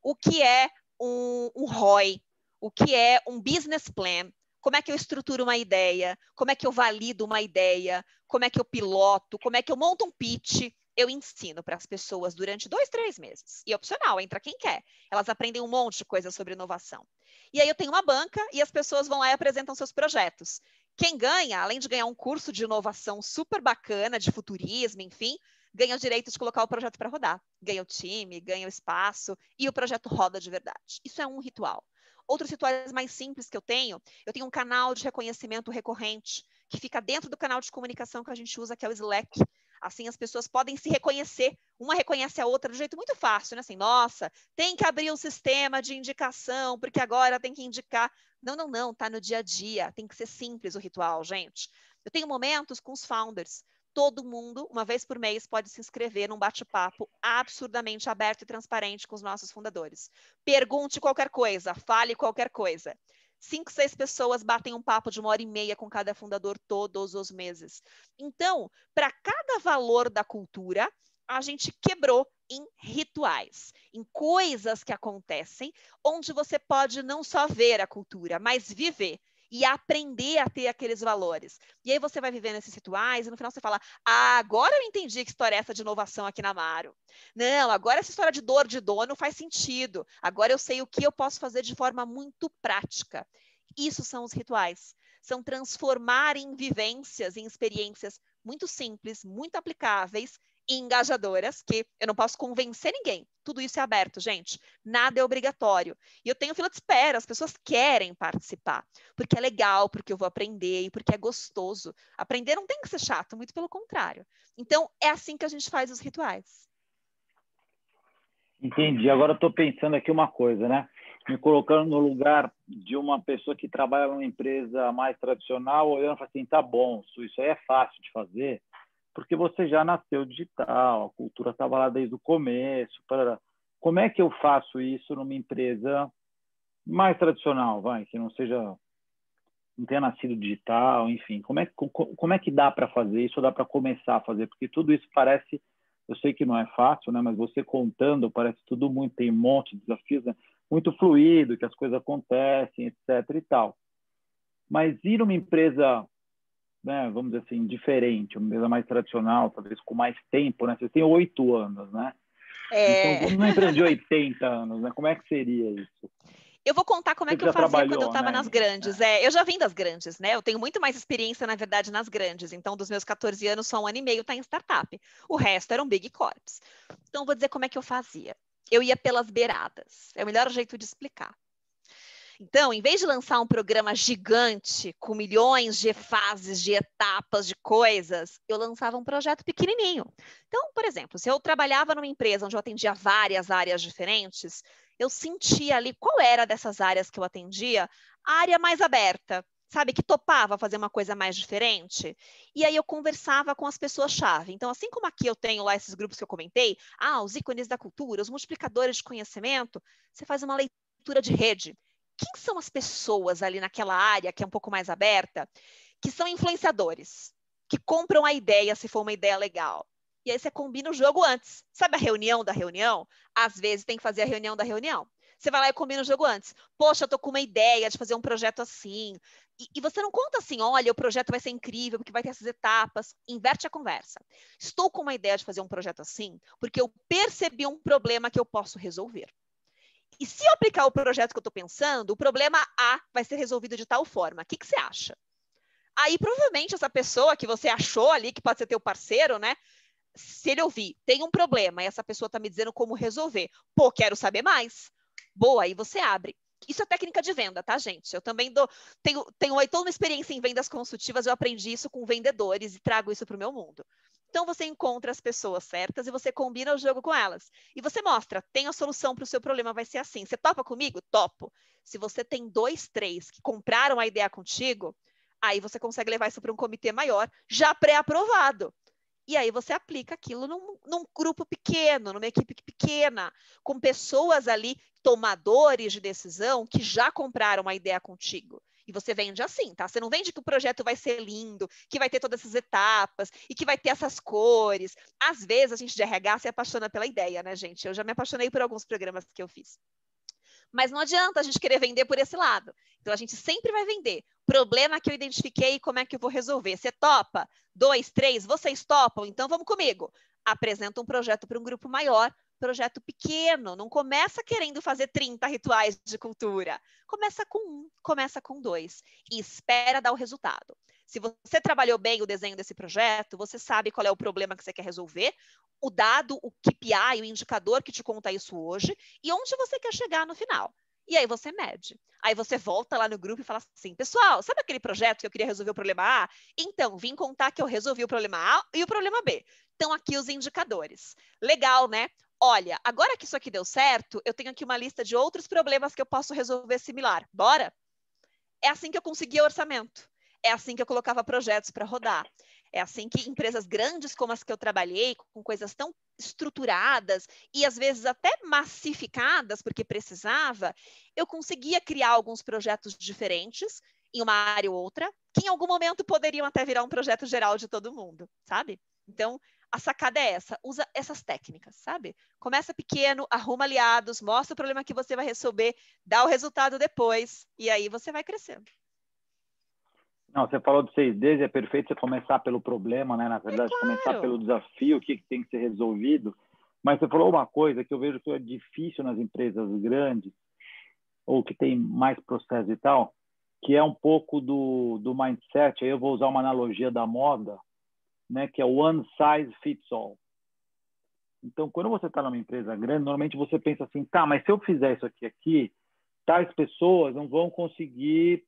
O que é um ROI? O que é um business plan? Como é que eu estruturo uma ideia? Como é que eu valido uma ideia? Como é que eu piloto? Como é que eu monto um pitch? Eu ensino para as pessoas durante 2, 3 meses. E é opcional, entra quem quer. Elas aprendem um monte de coisa sobre inovação. E aí eu tenho uma banca e as pessoas vão lá e apresentam seus projetos. Quem ganha, além de ganhar um curso de inovação super bacana, de futurismo, enfim, ganha o direito de colocar o projeto para rodar. Ganha o time, ganha o espaço e o projeto roda de verdade. Isso é um ritual. Outros rituais mais simples que eu tenho um canal de reconhecimento recorrente, que fica dentro do canal de comunicação que a gente usa, que é o Slack. Assim, as pessoas podem se reconhecer. Uma reconhece a outra de um jeito muito fácil, né? Assim, nossa, tem que abrir um sistema de indicação, porque agora tem que indicar. Não, tá no dia a dia. Tem que ser simples o ritual, gente. Eu tenho momentos com os founders. Todo mundo, uma vez por mês, pode se inscrever num bate-papo absurdamente aberto e transparente com os nossos fundadores. Pergunte qualquer coisa, fale qualquer coisa. 5, 6 pessoas batem um papo de 1h30 com cada fundador todos os meses. Então, para cada valor da cultura, a gente quebrou em rituais, em coisas que acontecem, onde você pode não só ver a cultura, mas viver. e aprender a ter aqueles valores. E aí você vai vivendo esses rituais e no final você fala, ah, agora eu entendi que história é essa de inovação aqui na Amaro. Não, agora essa história de dor de dono faz sentido. Agora eu sei o que eu posso fazer de forma muito prática. Isso são os rituais. São transformar em vivências, em experiências muito simples, muito aplicáveis e engajadoras, que eu não posso convencer ninguém. Tudo isso é aberto, gente. Nada é obrigatório. E eu tenho fila de espera, as pessoas querem participar, porque é legal, porque eu vou aprender e porque é gostoso. Aprender não tem que ser chato, muito pelo contrário. Então, é assim que a gente faz os rituais. Entendi. Agora eu estou pensando aqui uma coisa, né? Me colocando no lugar de uma pessoa que trabalha numa empresa mais tradicional, olhando e falando assim, tá bom, isso aí é fácil de fazer, porque você já nasceu digital, a cultura estava lá desde o começo. Como é que eu faço isso numa empresa mais tradicional, que não tenha nascido digital, enfim? Como é que dá para fazer isso ou dá para começar a fazer? Porque tudo isso parece, eu sei que não é fácil, né? Mas você contando, parece tudo muito, tem um monte de desafios, né? Muito fluido, que as coisas acontecem, etc. e tal. Mas ir numa empresa, né, vamos dizer assim, diferente, uma empresa mais tradicional, talvez com mais tempo, né? Você tem 8 anos, né? Então, numa empresa de 80 anos, né? Como é que seria isso? Eu vou contar como é que eu fazia quando eu estava nas grandes. Eu já vim das grandes, né? Eu tenho muito mais experiência, na verdade, nas grandes. Então, dos meus 14 anos, só 1 ano e meio está em startup. O resto eram big corps. Então, eu vou dizer como é que eu fazia. Eu ia pelas beiradas. É o melhor jeito de explicar. Então, em vez de lançar um programa gigante, com milhões de fases, de etapas, de coisas, eu lançava um projeto pequenininho. Então, por exemplo, se eu trabalhava numa empresa onde eu atendia várias áreas diferentes, eu sentia ali qual era dessas áreas que eu atendia a área mais aberta, sabe, que topava fazer uma coisa mais diferente. E aí eu conversava com as pessoas-chave. Então, assim como aqui eu tenho lá esses grupos que eu comentei, os ícones da cultura, os multiplicadores de conhecimento, você faz uma leitura de rede. Quem são as pessoas ali naquela área que é um pouco mais aberta, que são influenciadores, que compram a ideia se for uma ideia legal? E aí você combina o jogo antes. Sabe a reunião da reunião? Às vezes tem que fazer a reunião da reunião. Você vai lá e combina o jogo antes. Poxa, eu tô com uma ideia de fazer um projeto assim. E você não conta assim, olha, o projeto vai ser incrível, porque vai ter essas etapas. Inverte a conversa. Estou com uma ideia de fazer um projeto assim, porque eu percebi um problema que eu posso resolver. E se eu aplicar o projeto que eu estou pensando, o problema A vai ser resolvido de tal forma. O que você acha? Aí, provavelmente, essa pessoa que você achou ali, que pode ser teu parceiro, né? Se ele ouvir, tem um problema e essa pessoa está me dizendo como resolver. Pô, quero saber mais. Boa, aí você abre. Isso é técnica de venda, tá, gente? Eu também tenho toda uma experiência em vendas consultivas, eu aprendi isso com vendedores e trago isso para o meu mundo. Então, você encontra as pessoas certas e você combina o jogo com elas. E você mostra, tem a solução para o seu problema, vai ser assim. Você topa comigo? Topo. Se você tem 2, 3 que compraram a ideia contigo, aí você consegue levar isso para um comitê maior, já pré-aprovado. E aí você aplica aquilo num grupo pequeno, numa equipe pequena, com pessoas ali, tomadores de decisão, que já compraram a ideia contigo. E você vende assim, tá? Você não vende que o projeto vai ser lindo, que vai ter todas essas etapas e que vai ter essas cores. Às vezes a gente de RH se apaixona pela ideia, né, gente? Eu já me apaixonei por alguns programas que eu fiz. Mas não adianta a gente querer vender por esse lado. Então, a gente sempre vai vender. Problema que eu identifiquei e como é que eu vou resolver. Você topa? 2, 3, vocês topam? Então, vamos comigo. Apresenta um projeto para um grupo maior, projeto pequeno. Não começa querendo fazer 30 rituais de cultura. Começa com 1, começa com 2 e espera dar o resultado. Se você trabalhou bem o desenho desse projeto, você sabe qual é o problema que você quer resolver, o dado, o KPI, o indicador que te conta isso hoje e onde você quer chegar no final. E aí você mede. Aí você volta lá no grupo e fala assim, pessoal, sabe aquele projeto que eu queria resolver o problema A? Então, vim contar que eu resolvi o problema A e o problema B. Então, aqui os indicadores. Legal, né? Olha, agora que isso aqui deu certo, eu tenho aqui uma lista de outros problemas que eu posso resolver similar. Bora? É assim que eu conseguia orçamento. É assim que eu colocava projetos para rodar. É assim que empresas grandes como as que eu trabalhei, com coisas tão estruturadas e às vezes até massificadas, porque precisava, eu conseguia criar alguns projetos diferentes em uma área ou outra, que em algum momento poderiam até virar um projeto geral de todo mundo, sabe? Então, a sacada é essa, usa essas técnicas, sabe? Começa pequeno, arruma aliados, mostra o problema que você vai resolver, dá o resultado depois, e aí você vai crescendo. Não, você falou de 6Ds, é perfeito você começar pelo problema, né? Na verdade, claro. Começar pelo desafio, o que tem que ser resolvido. Mas você falou uma coisa que eu vejo que é difícil nas empresas grandes, ou que tem mais processo e tal, que é um pouco do mindset. Aí eu vou usar uma analogia da moda, né? Que é o one size fits all. Então, quando você está numa empresa grande, normalmente você pensa assim, tá, mas se eu fizer isso aqui, tais pessoas não vão conseguir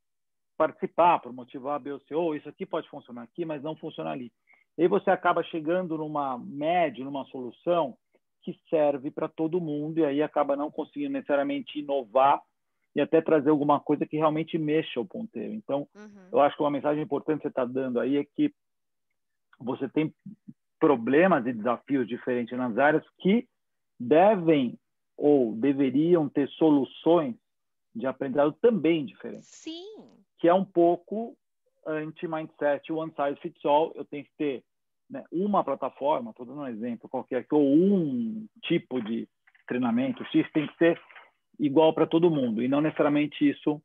participar por motivo A, B ou C, ou isso aqui pode funcionar aqui, mas não funciona ali. E aí você acaba chegando numa média, numa solução que serve para todo mundo, e aí acaba não conseguindo necessariamente inovar e até trazer alguma coisa que realmente mexa o ponteiro. Então, eu acho que uma mensagem importante que você está dando aí é que você tem problemas e desafios diferentes nas áreas que devem ou deveriam ter soluções de aprendizado também diferentes. Sim. Que é um pouco anti-mindset, one size fits all. Eu tenho que ter, né, uma plataforma, estou dando um exemplo qualquer, ou um tipo de treinamento X tem que ser igual para todo mundo, e não necessariamente isso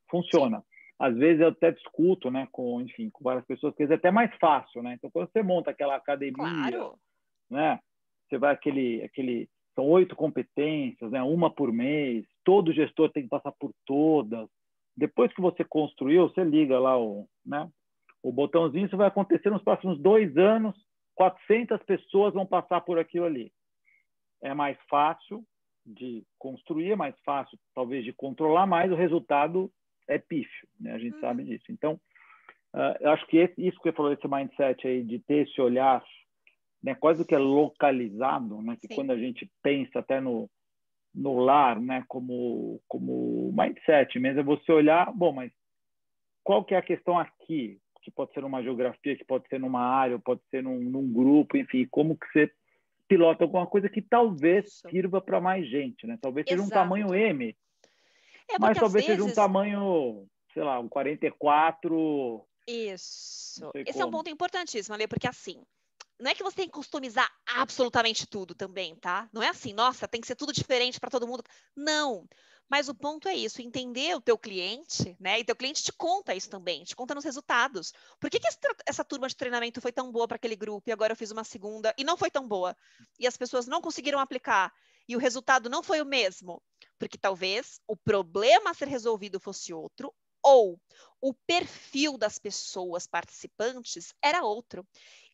funciona. Sim. Às vezes eu até discuto, né, com várias pessoas, porque é até mais fácil, né? Então, quando você monta aquela academia, claro, né, você vai são 8 competências, né, uma por mês, todo gestor tem que passar por todas. Depois que você construiu, você liga lá o botãozinho, isso vai acontecer nos próximos 2 anos, 400 pessoas vão passar por aquilo ali. É mais fácil de construir, é mais fácil, talvez, de controlar, mas o resultado é pífio, né? A gente sabe disso. Então, eu acho que isso que você falou, esse mindset aí de ter esse olhar, né, quase que é localizado, né, que quando a gente pensa até no lar, né, como mindset mesmo, é você olhar, bom, mas qual que é a questão aqui? Que pode ser numa geografia, que pode ser numa área, pode ser num grupo, enfim, como que você pilota alguma coisa que talvez sirva para mais gente, né? Talvez seja um tamanho M, mas talvez seja um tamanho, sei lá, um 44. Isso. Esse é um ponto importantíssimo, Ale, porque assim, não é que você tem que customizar absolutamente tudo também, tá? Não é assim, nossa, tem que ser tudo diferente para todo mundo. Não. Mas o ponto é isso, entender o teu cliente, né? E teu cliente te conta isso também, te conta nos resultados. Por que essa turma de treinamento foi tão boa para aquele grupo e agora eu fiz uma segunda e não foi tão boa? E as pessoas não conseguiram aplicar e o resultado não foi o mesmo? Porque talvez o problema a ser resolvido fosse outro ou o perfil das pessoas participantes era outro.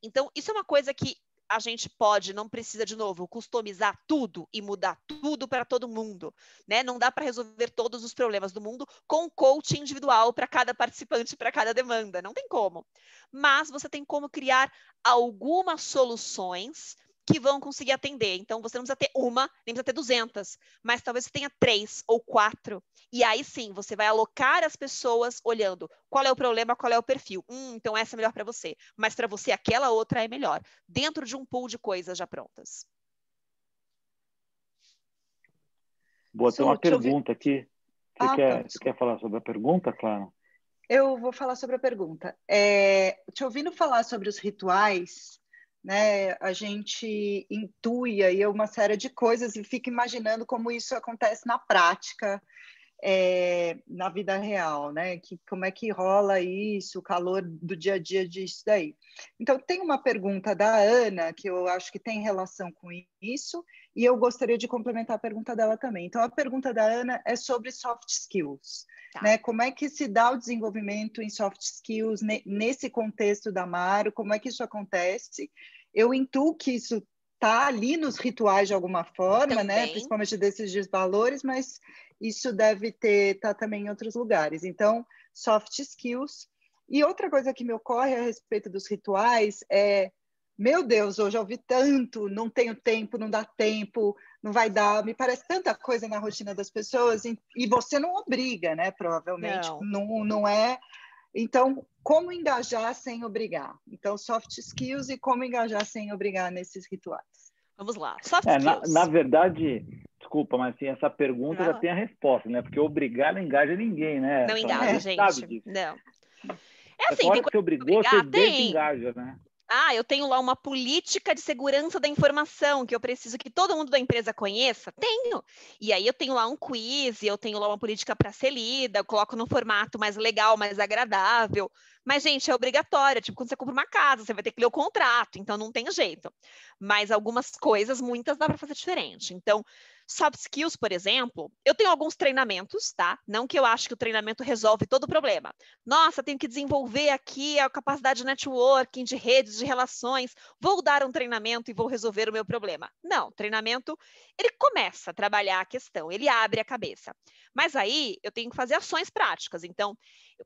Então, isso é uma coisa que a gente não precisa, de novo, customizar tudo e mudar tudo para todo mundo, né? Não dá para resolver todos os problemas do mundo com coaching individual para cada participante, para cada demanda. Não tem como. Mas você tem como criar algumas soluções que vão conseguir atender. Então, você não precisa ter uma, nem precisa ter 200, mas talvez você tenha 3 ou 4. E aí sim, você vai alocar as pessoas olhando qual é o problema, qual é o perfil. Então essa é melhor para você, mas para você aquela outra é melhor, dentro de um pool de coisas já prontas. Boa, tem uma pergunta aqui. Você quer falar sobre a pergunta, Clara? Eu vou falar sobre a pergunta. Te ouvindo falar sobre os rituais, né, a gente intui aí uma série de coisas e fica imaginando como isso acontece na prática, na vida real, né? Como é que rola isso, o calor do dia a dia disso daí. Então, tem uma pergunta da Ana, que eu acho que tem relação com isso, e eu gostaria de complementar a pergunta dela também. Então, a pergunta da Ana é sobre soft skills. Né? Como é que se dá o desenvolvimento em soft skills nesse contexto da Maro? Como é que isso acontece? Eu intuo que isso está ali nos rituais de alguma forma, né? Principalmente desses valores, mas isso deve estar também em outros lugares. Então, soft skills. E outra coisa que me ocorre a respeito dos rituais é, meu Deus, hoje eu ouvi tanto, não tenho tempo, não dá tempo, não vai dar, me parece tanta coisa na rotina das pessoas, e você não obriga, né? Provavelmente não é. Então, como engajar sem obrigar? Então, soft skills e como engajar sem obrigar nesses rituais. Vamos lá, soft skills. Na verdade, desculpa, mas assim, essa pergunta já tem a resposta, né? Porque obrigar não engaja ninguém, né? Não engaja, gente. Sabe disso. Não. É assim, tem hora que você obrigou, você desengaja, né? Ah, eu tenho lá uma política de segurança da informação que eu preciso que todo mundo da empresa conheça? Tenho. E aí eu tenho lá um quiz, eu tenho lá uma política para ser lida, eu coloco num formato mais legal, mais agradável. Mas, gente, é obrigatório. Tipo, quando você compra uma casa, você vai ter que ler o contrato, então não tem jeito. Mas algumas coisas, muitas dá para fazer diferente. Então, soft skills, por exemplo, eu tenho alguns treinamentos, tá? Não que eu acho que o treinamento resolve todo o problema. Nossa, tenho que desenvolver aqui a capacidade de networking, de redes, de relações. Vou dar um treinamento e vou resolver o meu problema. Não, treinamento, ele começa a trabalhar a questão, ele abre a cabeça. Mas aí eu tenho que fazer ações práticas. Então,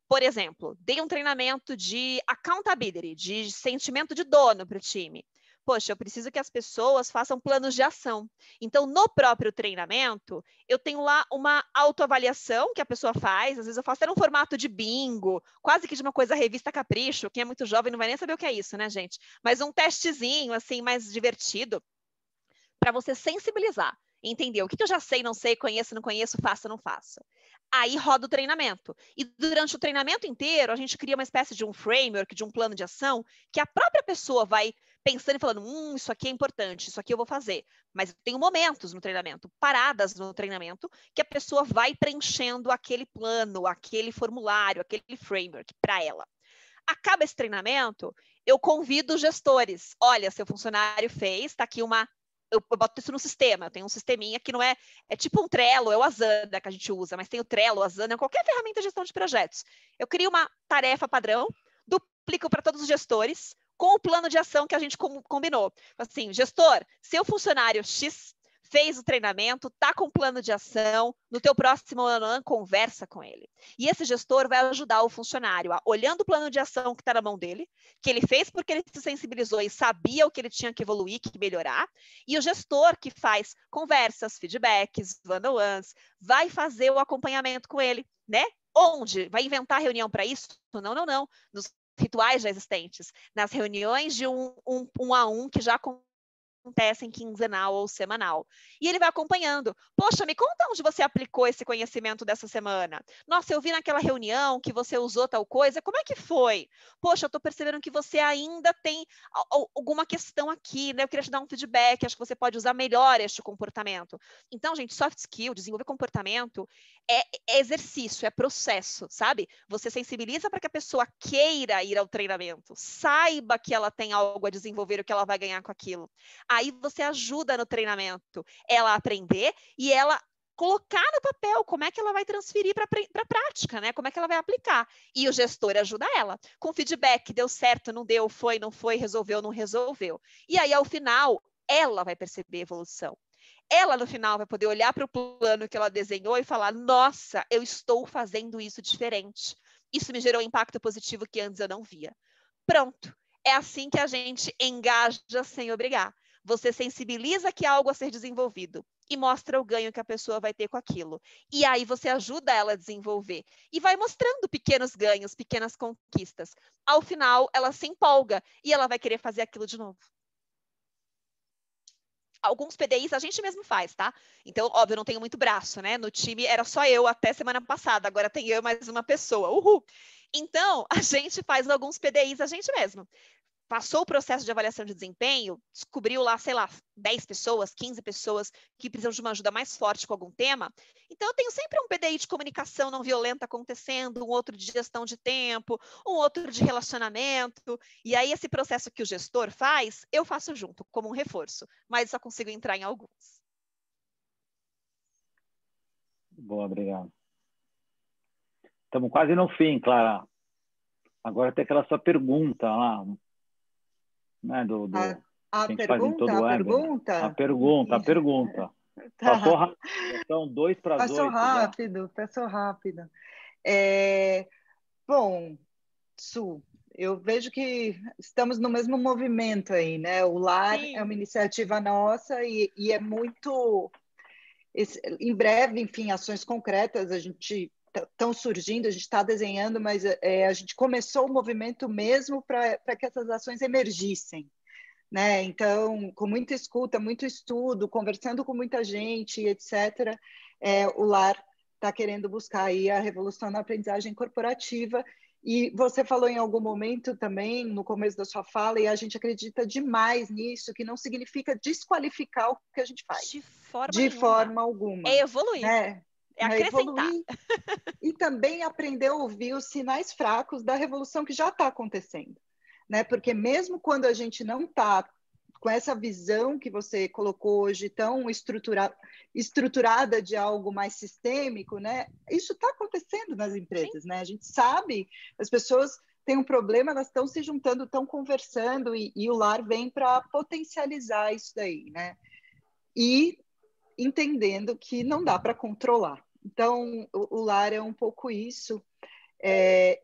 por exemplo, dei um treinamento de accountability, de sentimento de dono para o time. Poxa, eu preciso que as pessoas façam planos de ação. Então, no próprio treinamento, eu tenho lá uma autoavaliação que a pessoa faz. Às vezes eu faço até um formato de bingo, quase que de uma coisa revista Capricho. Quem é muito jovem não vai nem saber o que é isso, né, gente? Mas um testezinho, assim, mais divertido, para você sensibilizar, entender o que eu já sei, não sei, conheço, não conheço, faço, não faço. Aí roda o treinamento. E durante o treinamento inteiro, a gente cria uma espécie de um framework, de um plano de ação, que a própria pessoa vai pensando e falando, isso aqui é importante, isso aqui eu vou fazer. Mas tem momentos no treinamento, paradas no treinamento, que a pessoa vai preenchendo aquele plano, aquele formulário, aquele framework para ela. Acaba esse treinamento, eu convido os gestores. Olha, seu funcionário fez, está aqui uma... Eu boto isso no sistema, eu tenho um sisteminha que não é tipo um Trello, é o Asana que a gente usa, mas tem o Trello, o Asana, qualquer ferramenta de gestão de projetos. Eu crio uma tarefa padrão, duplico para todos os gestores, com o plano de ação que a gente combinou. Assim, gestor, seu funcionário X fez o treinamento, está com plano de ação, no teu próximo ano, conversa com ele. E esse gestor vai ajudar o funcionário a, olhando o plano de ação que está na mão dele, que ele fez porque ele se sensibilizou e sabia o que ele tinha que evoluir, que melhorar, e o gestor que faz conversas, feedbacks, one-on-ones, vai fazer o acompanhamento com ele, né? Onde? Vai inventar reunião para isso? Não, não, não. Nos rituais já existentes, nas reuniões de um a um que já acontecem quinzenal ou semanal. E ele vai acompanhando. Poxa, me conta onde você aplicou esse conhecimento dessa semana. Nossa, eu vi naquela reunião que você usou tal coisa. Como é que foi? Poxa, eu estou percebendo que você ainda tem alguma questão aqui, né? Eu queria te dar um feedback. Acho que você pode usar melhor este comportamento. Então, gente, soft skill, desenvolver comportamento é exercício, é processo, sabe? Você sensibiliza para que a pessoa queira ir ao treinamento, saiba que ela tem algo a desenvolver, o que ela vai ganhar com aquilo. Aí você ajuda no treinamento ela a aprender e ela colocar no papel como é que ela vai transferir para a prática, né? Como é que ela vai aplicar. E o gestor ajuda ela com feedback, deu certo, não deu, foi, não foi, resolveu, não resolveu. E aí, ao final, ela vai perceber a evolução. Ela, no final, vai poder olhar para o plano que ela desenhou e falar, nossa, eu estou fazendo isso diferente. Isso me gerou um impacto positivo que antes eu não via. Pronto. É assim que a gente engaja sem obrigar. Você sensibiliza que há algo a ser desenvolvido e mostra o ganho que a pessoa vai ter com aquilo. E aí você ajuda ela a desenvolver. E vai mostrando pequenos ganhos, pequenas conquistas. Ao final, ela se empolga e ela vai querer fazer aquilo de novo. Alguns PDIs a gente mesmo faz, tá? Então, óbvio, eu não tenho muito braço, né? No time era só eu até semana passada, agora tem eu mais uma pessoa. Uhul! Então, a gente faz alguns PDIs a gente mesmo. Passou o processo de avaliação de desempenho, descobriu lá, sei lá, 10 pessoas, 15 pessoas que precisam de uma ajuda mais forte com algum tema. Então, eu tenho sempre um PDI de comunicação não violenta acontecendo, um outro de gestão de tempo, um outro de relacionamento. E aí, esse processo que o gestor faz, eu faço junto, como um reforço. Mas só consigo entrar em alguns. Boa, obrigado. Estamos quase no fim, Clara. Agora tem aquela sua pergunta lá, né, a que a gente faz em todo pergunta, a webinar. pergunta? A pergunta. Tá. Passou rápido, são 2 para as 8 já. Passou rápido. Bom, Su, eu vejo que estamos no mesmo movimento aí, né? O Lar é uma iniciativa nossa e é muito... em breve, enfim, ações concretas a gente estão surgindo, a gente está desenhando, mas a gente começou o movimento mesmo para que essas ações emergissem, né? Então, com muita escuta, muito estudo, conversando com muita gente, etc., o Lar está querendo buscar aí a revolução na aprendizagem corporativa E você falou em algum momento também, no começo da sua fala, e a gente acredita demais nisso, que não significa desqualificar o que a gente faz. De forma De nenhuma. forma alguma. É evoluir. Né? É acrescentar. Evoluir e também aprender a ouvir os sinais fracos da revolução que já está acontecendo. Né? Porque mesmo quando a gente não está com essa visão que você colocou hoje tão estruturada de algo mais sistêmico, né? Isso está acontecendo nas empresas, né? A gente sabe, as pessoas têm um problema, elas estão se juntando, estão conversando e o LAR vem para potencializar isso daí, né? E entendendo que não dá para controlar. Então, o LAR é um pouco isso,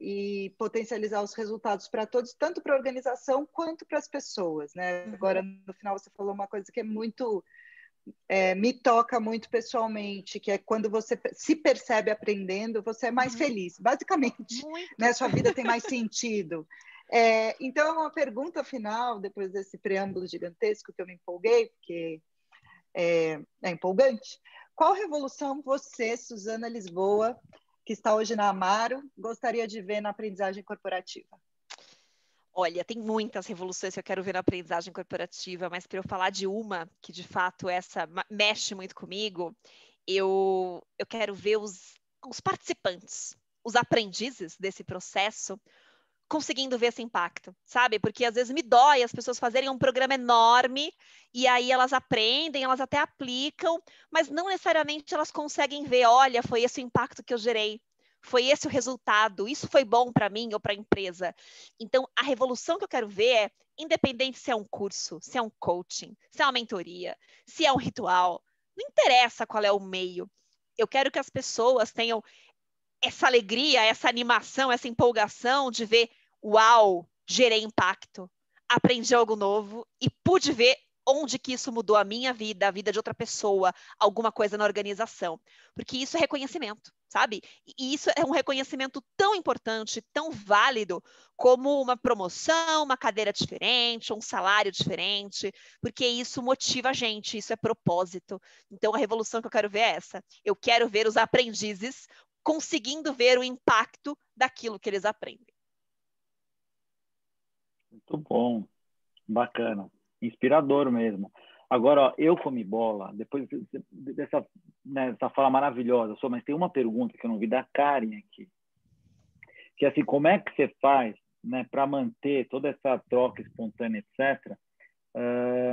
e potencializar os resultados para todos, tanto para a organização quanto para as pessoas. Né? Agora, no final, você falou uma coisa que é muito... me toca muito pessoalmente, que é quando você se percebe aprendendo, você é mais feliz, basicamente. Né? Sua vida tem mais sentido. Então, uma pergunta final, depois desse preâmbulo gigantesco que eu me empolguei, porque é empolgante. Qual revolução você, Suzana Lisboa, que está hoje na Amaro, gostaria de ver na aprendizagem corporativa? Olha, tem muitas revoluções que eu quero ver na aprendizagem corporativa, mas para eu falar de uma que de fato essa mexe muito comigo, eu quero ver os participantes, os aprendizes desse processo conseguindo ver esse impacto, sabe? Porque às vezes me dói as pessoas fazerem um programa enorme e aí elas aprendem, elas até aplicam, mas não necessariamente elas conseguem ver, olha, foi esse o impacto que eu gerei, foi esse o resultado, isso foi bom para mim ou para a empresa. Então, a revolução que eu quero ver é, independente se é um curso, se é um coaching, se é uma mentoria, se é um ritual, não interessa qual é o meio. Eu quero que as pessoas tenham essa alegria, essa animação, essa empolgação de ver, uau, gerei impacto, aprendi algo novo e pude ver onde que isso mudou a minha vida, a vida de outra pessoa, alguma coisa na organização. Porque isso é reconhecimento, sabe? E isso é um reconhecimento tão importante, tão válido, como uma promoção, uma cadeira diferente, um salário diferente, porque isso motiva a gente, isso é propósito. Então, a revolução que eu quero ver é essa. Eu quero ver os aprendizes conseguindo ver o impacto daquilo que eles aprendem. Muito bom, bacana, inspirador mesmo. Agora, ó, eu comi bola, depois dessa, né, dessa fala maravilhosa, mas tem uma pergunta que eu não vi da Karen aqui, que é assim, como é que você faz, né, para manter toda essa troca espontânea, etc.,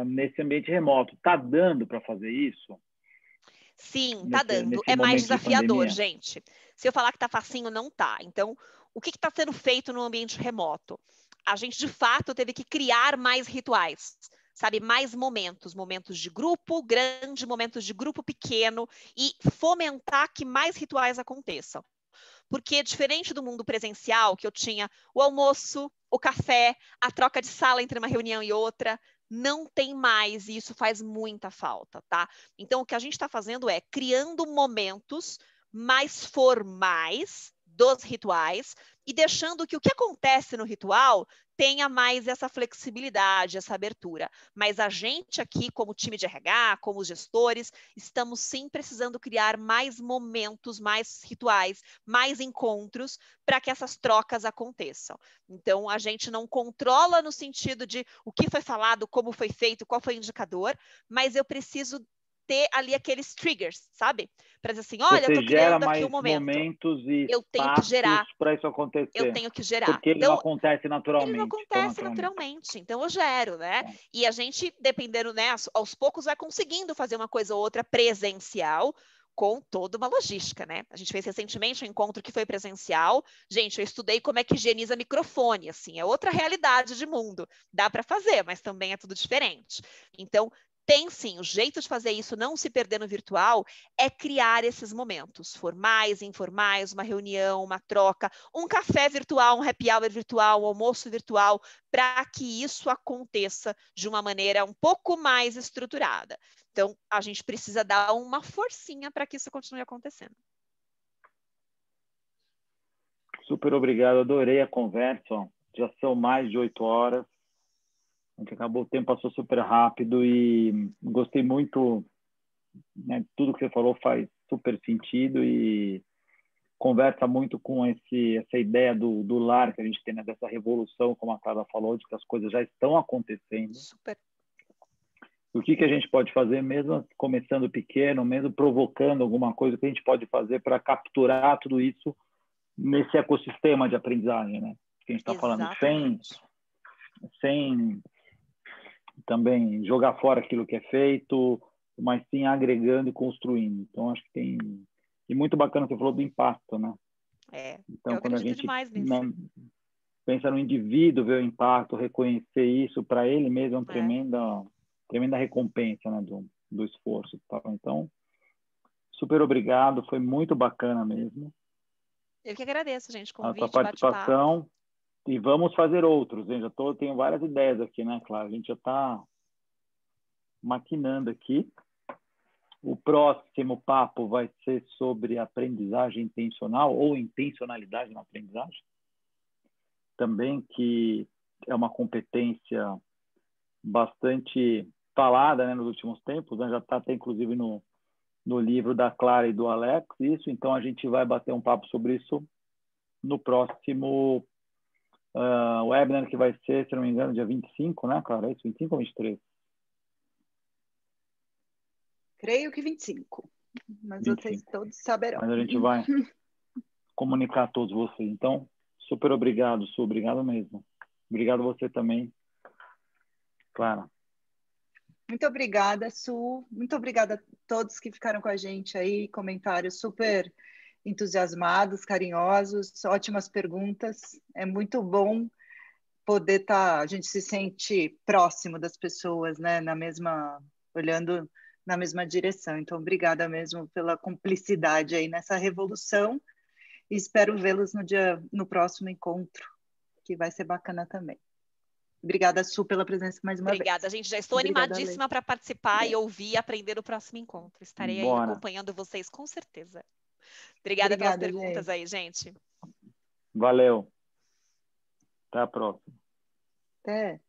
nesse ambiente remoto? Está dando para fazer isso? Sim, tá dando. Nesse É mais momento de desafiador, pandemia? gente. Se eu falar que tá facinho, não tá. Então, o que está sendo feito no ambiente remoto? A gente, de fato, teve que criar mais rituais, sabe? Mais momentos. Momentos de grupo grande, momentos de grupo pequeno e fomentar que mais rituais aconteçam. Porque, diferente do mundo presencial, que eu tinha o almoço, o café, a troca de sala entre uma reunião e outra, não tem mais, e isso faz muita falta, tá? Então, o que a gente está fazendo é criando momentos mais formais dos rituais e deixando que o que acontece no ritual tenha mais essa flexibilidade, essa abertura. Mas a gente aqui, como time de RH, como gestores, estamos sim precisando criar mais momentos, mais rituais, mais encontros para que essas trocas aconteçam. Então, a gente não controla no sentido de o que foi falado, como foi feito, qual foi o indicador, mas eu preciso ter ali aqueles triggers, sabe? Para dizer assim, olha, eu Você estou gera criando aqui um mais momento. momentos e Eu tenho que espaços gerar, para isso eu acontecer, tenho que gerar. porque ele não Então, acontece ele não naturalmente, tão acontece naturalmente. naturalmente. Então, eu gero, né? Tá. E a gente, dependendo, né, aos poucos, vai conseguindo fazer uma coisa ou outra presencial, com toda uma logística, né? A gente fez recentemente um encontro que foi presencial. Gente, eu estudei como é que higieniza microfone, assim, é outra realidade de mundo. Dá para fazer, mas também é tudo diferente. Então, tem sim, o jeito de fazer isso, não se perder no virtual, é criar esses momentos formais, informais, uma reunião, uma troca, um café virtual, um happy hour virtual, um almoço virtual, para que isso aconteça de uma maneira um pouco mais estruturada. Então, a gente precisa dar uma forcinha para que isso continue acontecendo. Super obrigado, adorei a conversa. Ó. Já são mais de 8 horas. A gente acabou, o tempo passou super rápido e gostei muito, né, tudo que você falou faz super sentido e conversa muito com essa ideia do lar que a gente tem, né? Dessa revolução, como a Carla falou, de que as coisas já estão acontecendo. Super. O que a gente pode fazer, mesmo começando pequeno, mesmo provocando alguma coisa, que a gente pode fazer para capturar tudo isso nesse ecossistema de aprendizagem, né? Que a gente está falando, sem também jogar fora aquilo que é feito, mas sim agregando e construindo. Então, acho que tem... E muito bacana você falou do impacto, né? Então, eu quando a acredito gente demais nisso. Pensa no indivíduo, ver o impacto, reconhecer isso, para ele mesmo é uma tremenda recompensa, né, do esforço e tal. Então, super obrigado, foi muito bacana mesmo. Eu que agradeço, gente, a tua convite, participação. bate-papo. E vamos fazer outros, hein? Tenho várias ideias aqui, né, claro? A gente já está maquinando aqui. O próximo papo vai ser sobre aprendizagem intencional ou intencionalidade na aprendizagem. Também que é uma competência bastante falada, né, nos últimos tempos, né? Já está até inclusive no livro da Clara e do Alex, isso. Então a gente vai bater um papo sobre isso no próximo webinar, que vai ser, se não me engano, dia 25, né, Clara? É isso, 25 ou 23? Creio que 25, mas 25. vocês todos saberão. Mas a gente vai comunicar a todos vocês. Então, super obrigado, Su, obrigado mesmo. Obrigado você também, Clara. Muito obrigada, Su. Muito obrigada a todos que ficaram com a gente aí. Comentários super entusiasmados, carinhosos, ótimas perguntas. É muito bom poder a gente se sente próximo das pessoas, né? Olhando na mesma direção. Então, obrigada mesmo pela cumplicidade aí nessa revolução. E espero vê-los no próximo encontro, que vai ser bacana também. Obrigada, Su, pela presença mais uma vez. Obrigada, gente. Já estou animadíssima para participar e ouvir e aprender o próximo encontro. Estarei aí acompanhando vocês, com certeza. Obrigada pelas perguntas aí, gente. Valeu. Até a próxima. Até.